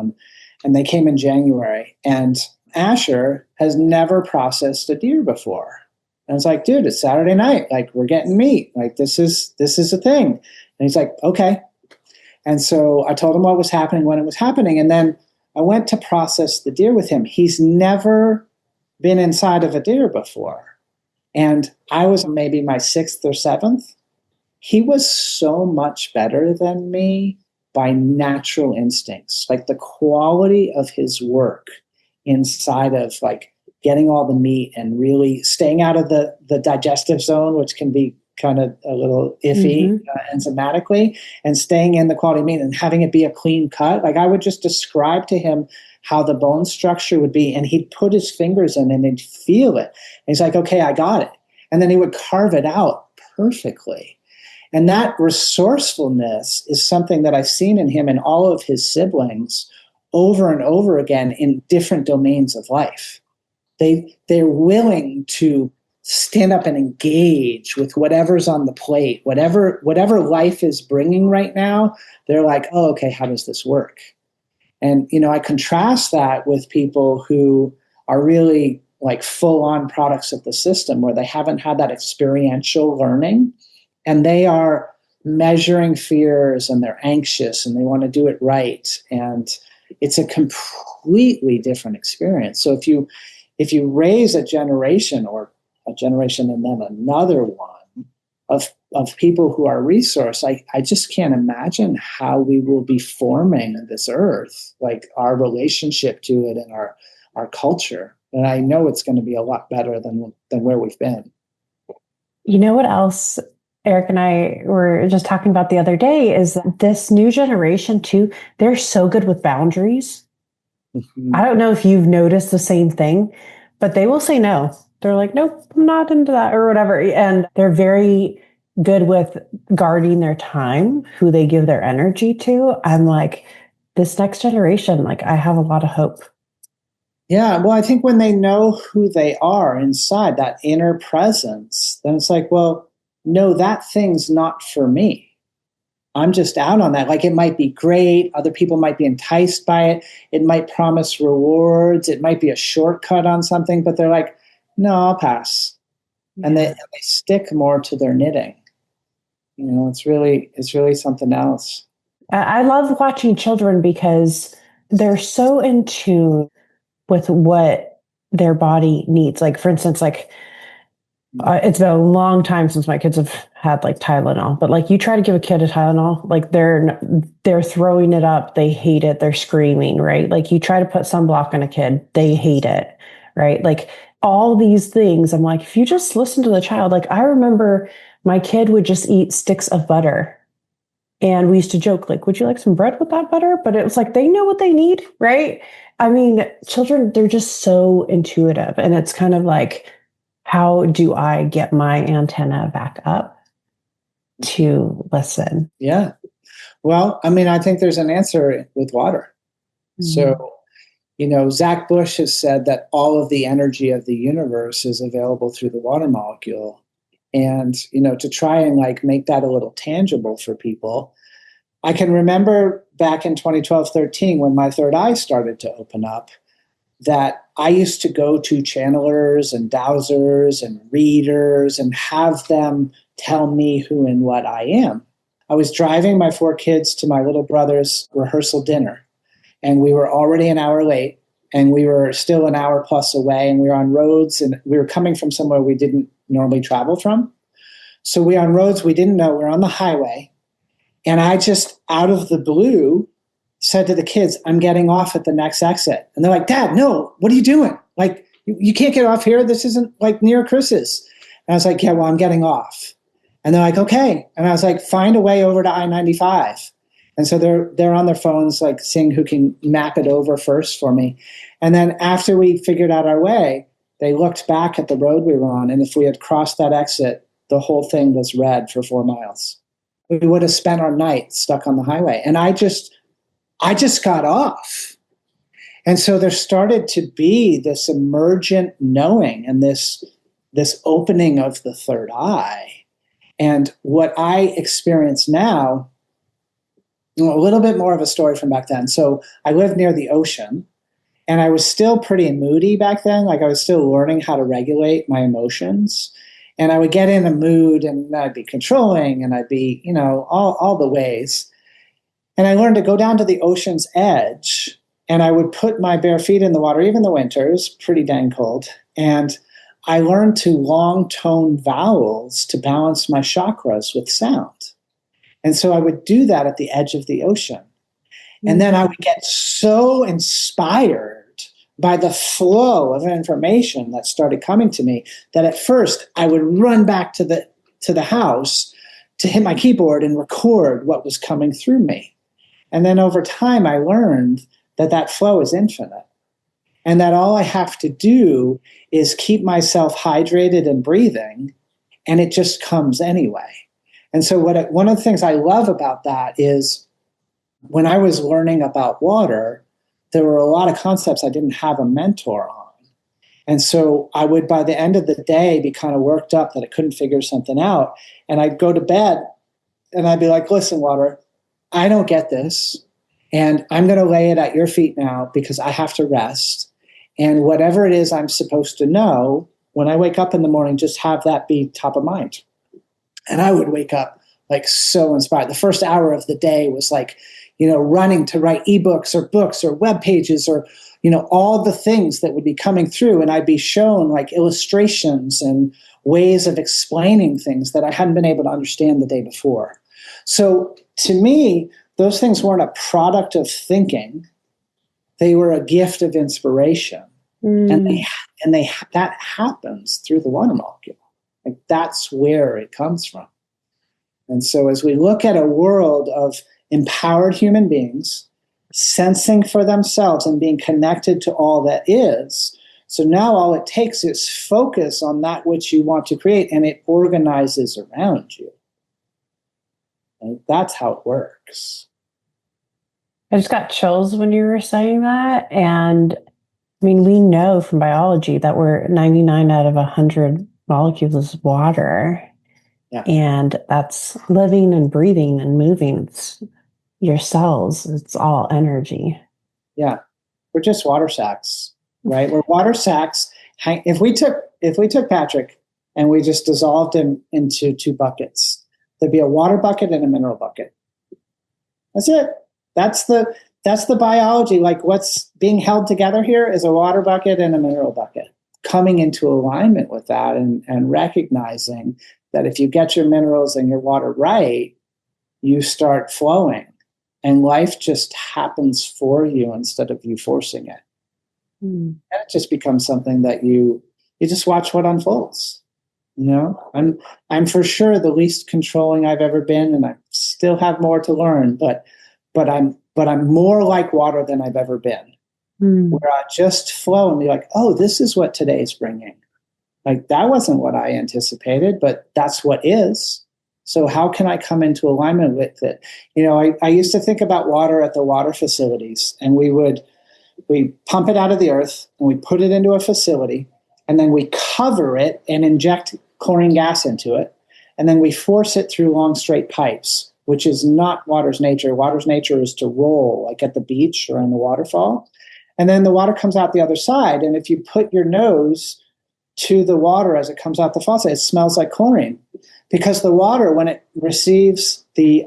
And they came in January. And Asher has never processed a deer before. And it's like, dude, it's Saturday night. Like, we're getting meat. Like, this is a thing. And he's like, okay. And so I told him what was happening when it was happening. And then I went to process the deer with him. He's never been inside of a deer before. And I was maybe my 6th or 7th. He was so much better than me by natural instincts. Like, the quality of his work inside of like getting all the meat and really staying out of the digestive zone, which can be kind of a little iffy enzymatically, and staying in the quality meat and having it be a clean cut. Like, I would just describe to him how the bone structure would be, and he'd put his fingers in and he'd feel it. And he's like, okay, I got it. And then he would carve it out perfectly. And that resourcefulness is something that I've seen in him and all of his siblings over and over again in different domains of life. They're willing to stand up and engage with whatever's on the plate, whatever life is bringing right now. They're like, oh, okay, how does this work? And, I contrast that with people who are really like full on products of the system where they haven't had that experiential learning and they are measuring fears and they're anxious and they want to do it right. And it's a completely different experience. So if you raise a generation or a generation and then another one of people who are resource, I just can't imagine how we will be forming this earth, like our relationship to it and our culture. And I know it's going to be a lot better than where we've been. You know what else Eric and I were just talking about the other day is this new generation too, they're so good with boundaries. Mm-hmm. I don't know if you've noticed the same thing, but they will say no. They're like, nope, I'm not into that or whatever. And they're very good with guarding their time, who they give their energy to. I'm like, this next generation, like I have a lot of hope. Yeah, well, I think when they know who they are inside, that inner presence, then it's like, well, no, that thing's not for me. I'm just out on that. Like it might be great. Other people might be enticed by it. It might promise rewards. It might be a shortcut on something, but they're like, no, I'll pass. Yeah. And they stick more to their knitting. It's really something else. I love watching children because they're so in tune with what their body needs. Like, for instance, it's been a long time since my kids have had like Tylenol, but like you try to give a kid a Tylenol, like they're throwing it up. They hate it. They're screaming, right? Like you try to put sunblock on a kid, they hate it, right? Like all these things. I'm like, if you just listen to the child, like I remember my kid would just eat sticks of butter. And we used to joke, like, would you like some bread with that butter? But it was like, they know what they need, right? I mean, children, they're just so intuitive. And it's kind of like, how do I get my antenna back up to listen? Yeah. Well, I mean, I think there's an answer with water. Mm-hmm. So, Zach Bush has said that all of the energy of the universe is available through the water molecule. And, to try and like make that a little tangible for people, I can remember back in 2012-13 when my third eye started to open up, that I used to go to channelers and dowsers and readers and have them tell me who and what I am. I was driving my 4 kids to my little brother's rehearsal dinner, and we were already an hour late, and we were still an hour plus away, and we were on roads, and we were coming from somewhere we didn't normally travel from. So we were on roads we didn't know. We were on the highway, and I just, out of the blue, said to the kids, I'm getting off at the next exit. And they're like, Dad, no, what are you doing? Like, you can't get off here. This isn't like near Chris's. And I was like, yeah, well, I'm getting off. And they're like, okay. And I was like, find a way over to I-95. And so they're on their phones, like seeing who can map it over first for me. And then after we figured out our way, they looked back at the road we were on. And if we had crossed that exit, the whole thing was red for 4 miles. We would have spent our night stuck on the highway. And I just got off. And so there started to be this emergent knowing and this opening of the third eye. And what I experience now, a little bit more of a story from back then. So I lived near the ocean, and I was still pretty moody back then. Like I was still learning how to regulate my emotions. And I would get in a mood and I'd be controlling and I'd be, all the ways. And I learned to go down to the ocean's edge, and I would put my bare feet in the water, even in the winters, pretty dang cold. And I learned to long tone vowels to balance my chakras with sound. And so I would do that at the edge of the ocean. And then I would get so inspired by the flow of information that started coming to me that at first I would run back to the house to hit my keyboard and record what was coming through me. And then over time, I learned that flow is infinite, and that all I have to do is keep myself hydrated and breathing, and it just comes anyway. And so one of the things I love about that is when I was learning about water, there were a lot of concepts I didn't have a mentor on. And so I would, by the end of the day, be kind of worked up that I couldn't figure something out. And I'd go to bed and I'd be like, listen, water, I don't get this. And I'm going to lay it at your feet now because I have to rest. And whatever it is I'm supposed to know, when I wake up in the morning, just have that be top of mind. And I would wake up like so inspired. The first hour of the day was like, running to write ebooks or books or web pages or, all the things that would be coming through. And I'd be shown like illustrations and ways of explaining things that I hadn't been able to understand the day before. So to me, those things weren't a product of thinking. They were a gift of inspiration. And that happens through the water molecule. Like that's where it comes from. And so as we look at a world of empowered human beings sensing for themselves and being connected to all that is, so now all it takes is focus on that which you want to create, and it organizes around you. And that's how it works. I just got chills when you were saying that. And I mean, we know from biology that we're 99 out of 100 molecules is water. Yeah. And that's living and breathing and moving. It's your cells. It's all energy. Yeah. We're just water sacks, right? We're water sacks. If we took Patrick and we just dissolved him into two buckets, there'd be a water bucket and a mineral bucket. That's it. That's the biology. Like what's being held together here is a water bucket and a mineral bucket. Coming into alignment with that and recognizing that if you get your minerals and your water right, you start flowing. And life just happens for you instead of you forcing it. And it just becomes something that you just watch what unfolds. I'm for sure the least controlling I've ever been, and I still have more to learn, but I'm more like water than I've ever been. Where I just flow and be like, oh, this is what today's bringing. Like that wasn't what I anticipated, but that's what is. So how can I come into alignment with it? I used to think about water at the water facilities, and we pump it out of the earth and we put it into a facility, and then we cover it and inject chlorine gas into it. And then we force it through long straight pipes, which is not water's nature. Water's nature is to roll like at the beach or in the waterfall. And then the water comes out the other side. And if you put your nose to the water as it comes out the faucet, it smells like chlorine. Because the water, when it receives the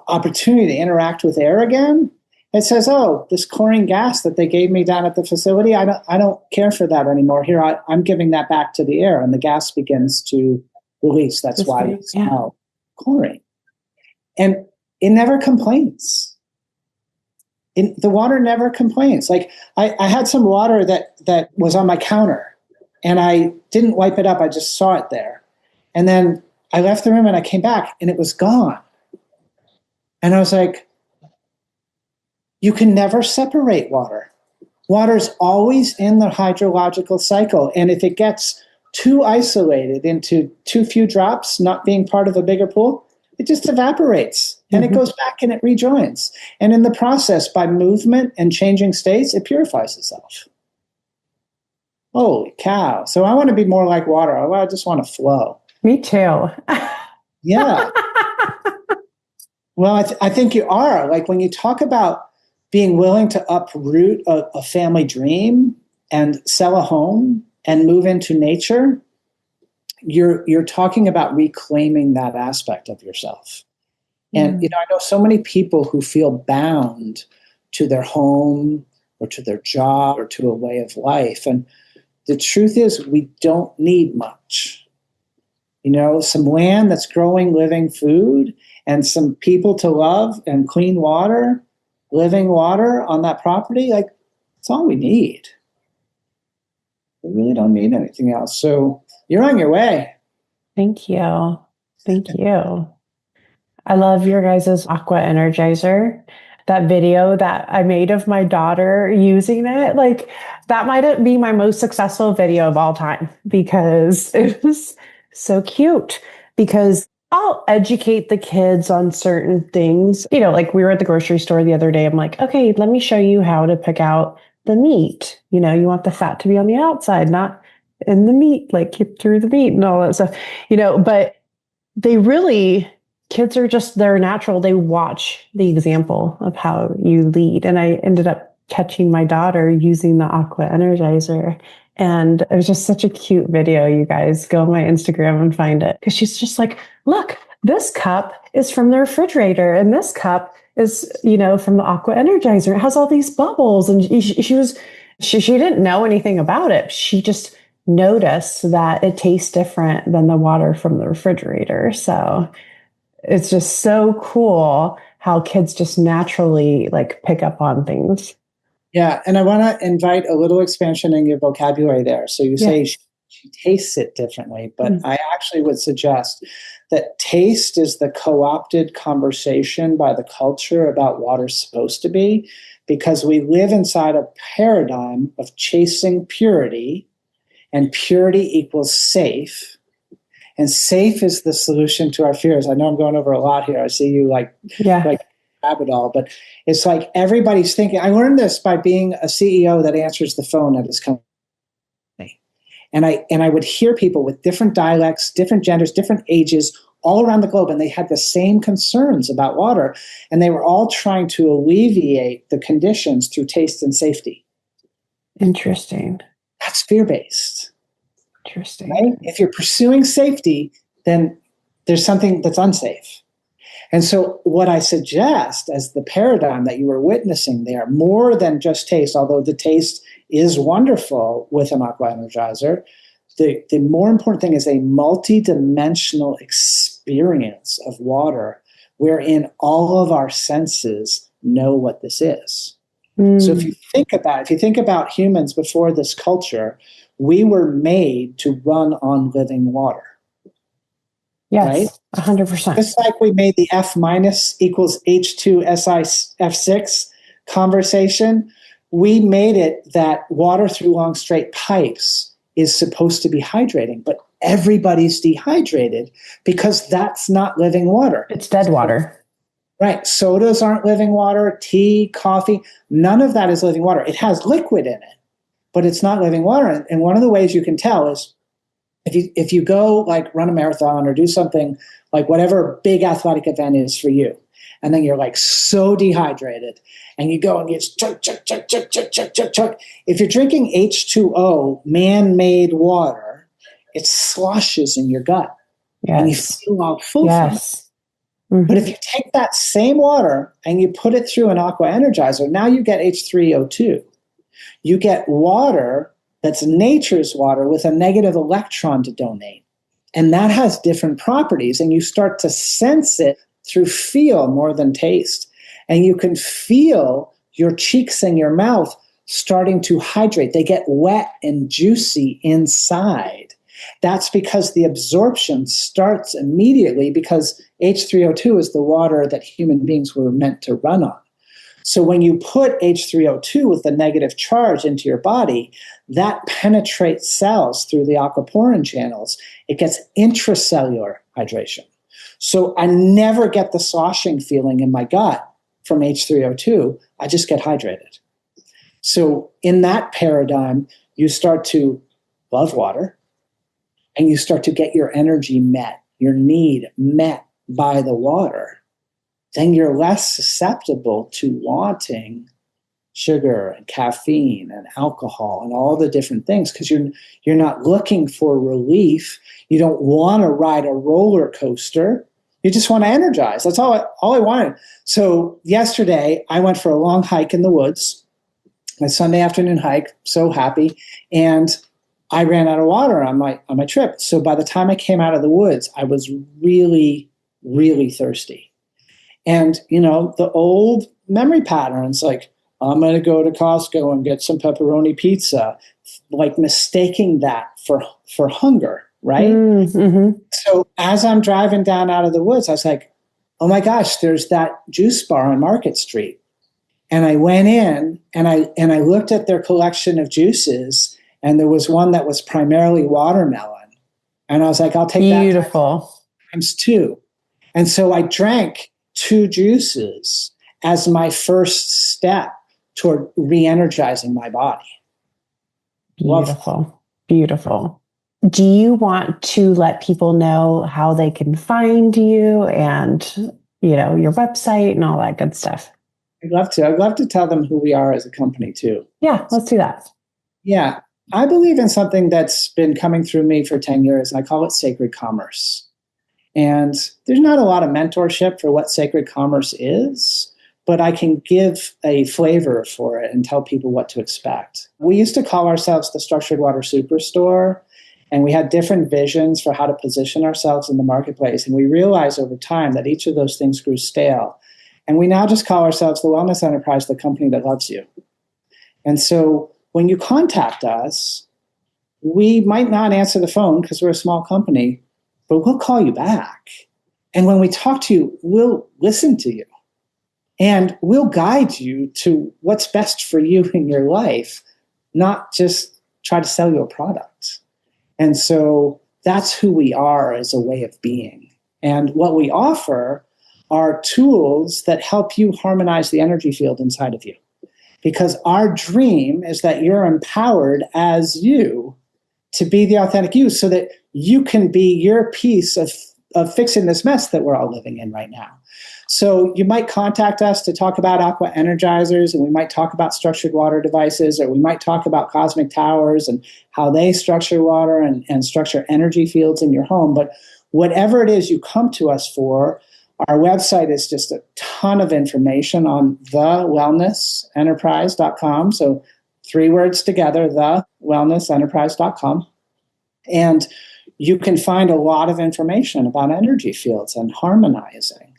opportunity to interact with air again, it says, oh, this chlorine gas that they gave me down at the facility, I don't care for that anymore. Here, I'm giving that back to the air, and the gas begins to release. That's why we smell chlorine. And it never complains. The water never complains. Like I had some water that was on my counter, and I didn't wipe it up. I just saw it there. And then I left the room and I came back and it was gone. And I was like, you can never separate water. Water's always in the hydrological cycle. And if it gets too isolated into too few drops, not being part of a bigger pool, it just evaporates and it goes back and it rejoins. And in the process, by movement and changing states, it purifies itself. Holy cow. So I want to be more like water. I just want to flow. Me too. Yeah. Well, I think you are. Like when you talk about being willing to uproot a family dream and sell a home and move into nature, you're talking about reclaiming that aspect of yourself. And I know so many people who feel bound to their home or to their job or to a way of life. And the truth is we don't need much. Some land that's growing living food and some people to love and clean water, living water on that property, like that's all we need. We really don't need anything else. So you're on your way. Thank you. Thank you. I love your guys' aqua energizer. That video that I made of my daughter using it, like that might be my most successful video of all time because it was so cute. Because I'll educate the kids on certain things. Like we were at the grocery store the other day. I'm like, okay, let me show you how to pick out the meat. You know, you want the fat to be on the outside, not in the meat, like keep through the meat and all that stuff, you know, but they really, kids are just, they're natural. They watch the example of how you lead. And I ended up catching my daughter using the Aqua Energizer. And it was just such a cute video. You guys go on my Instagram and find it. Because she's just like, look, this cup is from the refrigerator. And this cup is, you know, from the Aqua Energizer. It has all these bubbles. And she didn't know anything about it. She just noticed that it tastes different than the water from the refrigerator. So it's just so cool how kids just naturally like pick up on things. Yeah. And I want to invite a little expansion in your vocabulary there. So you say she tastes it differently, but I actually would suggest that taste is the co-opted conversation by the culture about what water's supposed to be, because we live inside a paradigm of chasing purity, and purity equals safe. And safe is the solution to our fears. I know I'm going over a lot here. I see you like grab it all, but it's like everybody's thinking. I learned this by being a CEO that answers the phone at his company. And I would hear people with different dialects, different genders, different ages, all around the globe, and they had the same concerns about water, and they were all trying to alleviate the conditions through taste and safety. Interesting. That's fear-based. Interesting. Right? If you're pursuing safety, then there's something that's unsafe. And so what I suggest as the paradigm that you were witnessing there, more than just taste, although the taste is wonderful with an Aqua Energizer, the more important thing is a multi-dimensional experience of water wherein all of our senses know what this is. So if you think about humans before this culture, we were made to run on living water. Yes, right? 100%. Just like we made the F minus equals H2SI F6 conversation, we made it that water through long straight pipes is supposed to be hydrating, but everybody's dehydrated because that's not living water. It's dead water. Right. Sodas aren't living water, tea, coffee, none of that is living water. It has liquid in it, but it's not living water. And one of the ways you can tell is if you go like run a marathon or do something like whatever big athletic event is for you, and then you're like so dehydrated and you go and you chug. If you're drinking H2O, man-made water, it sloshes in your gut. Yes. And you feel all full from it. Mm-hmm. But if you take that same water and you put it through an Aqua Energizer, now you get H3O2. You get water that's nature's water with a negative electron to donate. And that has different properties, and you start to sense it through feel more than taste. And you can feel your cheeks and your mouth starting to hydrate. They get wet and juicy inside. That's because the absorption starts immediately because H3O2 is the water that human beings were meant to run on. So when you put H3O2 with a negative charge into your body, that penetrates cells through the aquaporin channels. It gets intracellular hydration. So I never get the sloshing feeling in my gut from H3O2. I just get hydrated. So in that paradigm, you start to love water and you start to get your energy met, your need met by the water. Then you're less susceptible to wanting sugar and caffeine and alcohol and all the different things because you're not looking for relief. You don't want to ride a roller coaster. You just want to energize. That's all I wanted. So yesterday, I went for a long hike in the woods, a Sunday afternoon hike, so happy, and I ran out of water on my trip. So by the time I came out of the woods, I was really, really thirsty. And, the old memory patterns, like, I'm going to go to Costco and get some pepperoni pizza, like mistaking that for hunger, right? Mm-hmm. So as I'm driving down out of the woods, I was like, oh my gosh, there's that juice bar on Market Street. And I went in and I looked at their collection of juices, and there was one that was primarily watermelon. And I was like, I'll take that times two. And so I drank 2 juices as my first step toward re-energizing my body. Beautiful. Beautiful. Do you want to let people know how they can find you and, your website and all that good stuff? I'd love to. I'd love to tell them who we are as a company too. Yeah, let's do that. Yeah. I believe in something that's been coming through me for 10 years, and I call it sacred commerce. And there's not a lot of mentorship for what sacred commerce is, but I can give a flavor for it and tell people what to expect. We used to call ourselves the Structured Water Superstore, and we had different visions for how to position ourselves in the marketplace. And we realized over time that each of those things grew stale. And we now just call ourselves the Wellness Enterprise, the company that loves you. And so when you contact us, we might not answer the phone because we're a small company, but we'll call you back. And when we talk to you, we'll listen to you. And we'll guide you to what's best for you in your life, not just try to sell you a product. And so that's who we are as a way of being. And what we offer are tools that help you harmonize the energy field inside of you. Because our dream is that you're empowered as you to be the authentic you so that you can be your piece of fixing this mess that we're all living in right now. So you might contact us to talk about aqua energizers, and we might talk about structured water devices, or we might talk about cosmic towers and how they structure water and structure energy fields in your home. But whatever it is you come to us for, our website is just a ton of information on thewellnessenterprise.com. So 3 words together, thewellnessenterprise.com. And you can find a lot of information about energy fields and harmonizing.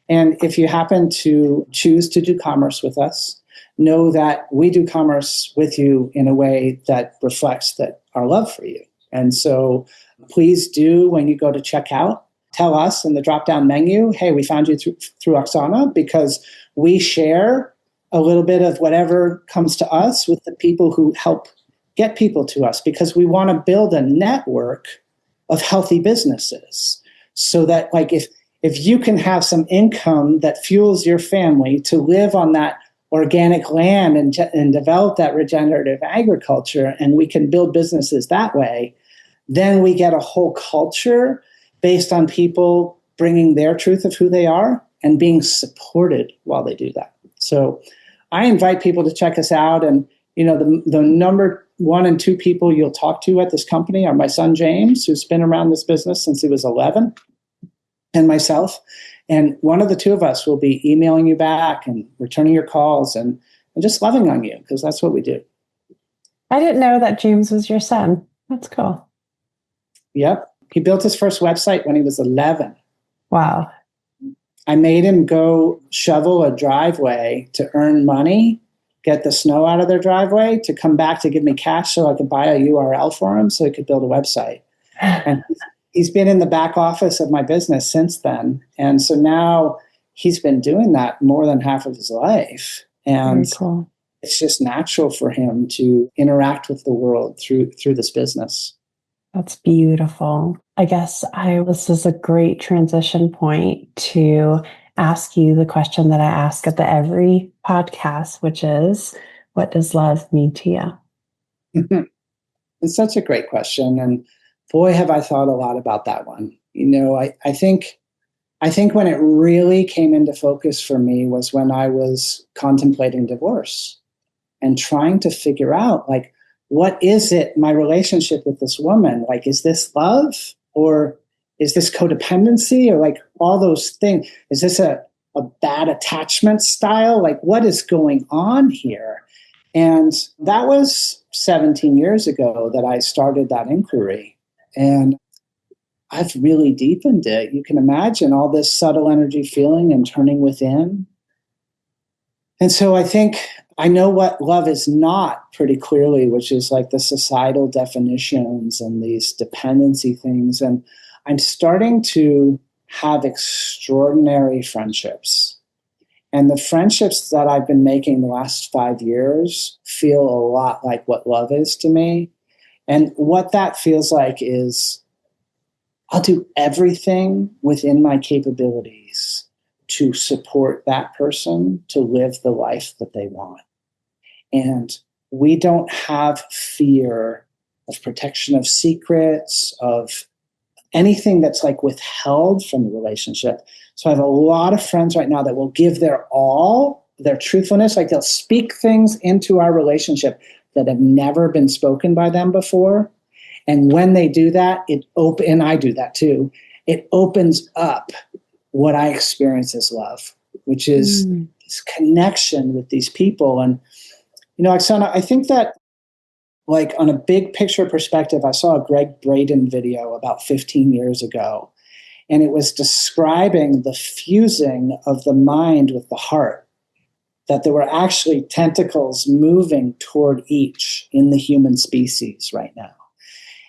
And if you happen to choose to do commerce with us, know that we do commerce with you in a way that reflects our love for you. And so please do, when you go to checkout, tell us in the drop-down menu, hey, we found you through Oksana, because we share a little bit of whatever comes to us with the people who help get people to us, because we want to build a network of healthy businesses so that, like, if you can have some income that fuels your family to live on that organic land and develop that regenerative agriculture, and we can build businesses that way, then we get a whole culture based on people bringing their truth of who they are and being supported while they do that. So I invite people to check us out. And, the number 1 and 2 people you'll talk to at this company are my son, James, who's been around this business since he was 11, and myself. And one of the 2 of us will be emailing you back and returning your calls and just loving on you, because that's what we do. I didn't know that James was your son. That's cool. Yep. He built his first website when he was 11. Wow. I made him go shovel a driveway to earn money, get the snow out of their driveway, to come back to give me cash so I could buy a URL for him so he could build a website. And he's been in the back office of my business since then. And so now he's been doing that more than half of his life. And cool. It's just natural for him to interact with the world through this business. That's beautiful. I guess this is a great transition point to ask you the question that I ask at every podcast, which is, what does love mean to you? It's such a great question. And boy, have I thought a lot about that one. I think when it really came into focus for me was when I was contemplating divorce and trying to figure out, like, what is it, my relationship with this woman? Like, is this love, or is this codependency, or like all those things? Is this a bad attachment style? Like, what is going on here? And that was 17 years ago that I started that inquiry. And I've really deepened it. You can imagine all this subtle energy feeling and turning within. And so I think I know what love is not pretty clearly, which is like the societal definitions and these dependency things. And I'm starting to have extraordinary friendships. And the friendships that I've been making the last 5 years feel a lot like what love is to me. And what that feels like is I'll do everything within my capabilities to support that person to live the life that they want. And we don't have fear of protection of secrets, of anything that's like withheld from the relationship. So I have a lot of friends right now that will give their all, their truthfulness, like they'll speak things into our relationship that have never been spoken by them before. And when they do that, and I do that too, it opens up what I experience as love, which is this connection with these people. And, Oksana, I think that like on a big picture perspective, I saw a Greg Braden video about 15 years ago, and it was describing the fusing of the mind with the heart, that there were actually tentacles moving toward each in the human species right now.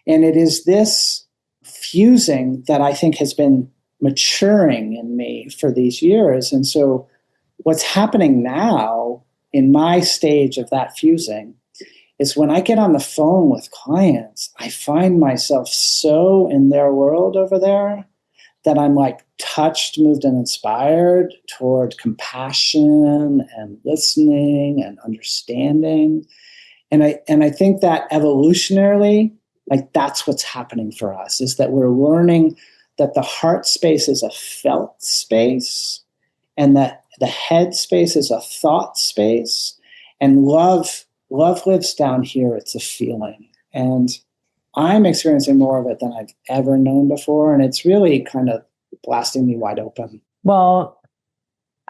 And it is this fusing that I think has been maturing in me for these years. And so what's happening now in my stage of that fusing is when I get on the phone with clients, I find myself so in their world over there that I'm like touched, moved, and inspired toward compassion and listening and understanding. And I think that evolutionarily, like that's what's happening for us, is that we're learning that the heart space is a felt space and that the head space is a thought space, and love lives down here. It's a feeling. And I'm experiencing more of it than I've ever known before. And it's really kind of blasting me wide open. Well,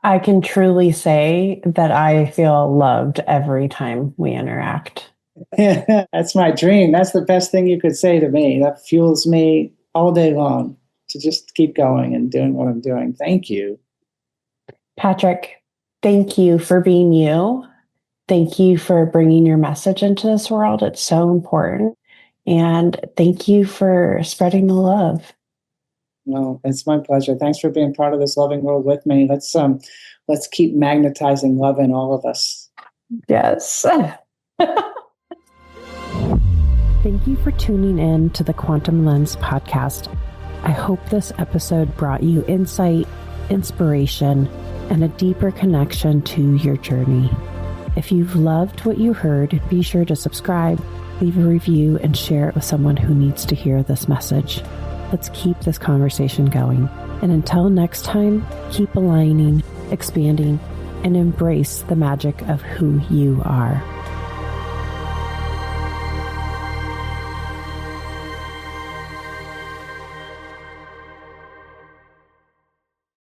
I can truly say that I feel loved every time we interact. That's my dream. That's the best thing you could say to me. That fuels me all day long to just keep going and doing what I'm doing. Thank you. Patrick, thank you for being you. Thank you for bringing your message into this world. It's so important. And thank you for spreading the love. No, it's my pleasure. Thanks for being part of this loving world with me. Let's keep magnetizing love in all of us. Yes. Thank you for tuning in to the Quantum Lens podcast. I hope this episode brought you insight, inspiration, and a deeper connection to your journey. If you've loved what you heard, be sure to subscribe, leave a review, and share it with someone who needs to hear this message. Let's keep this conversation going. And until next time, keep aligning, expanding, and embrace the magic of who you are.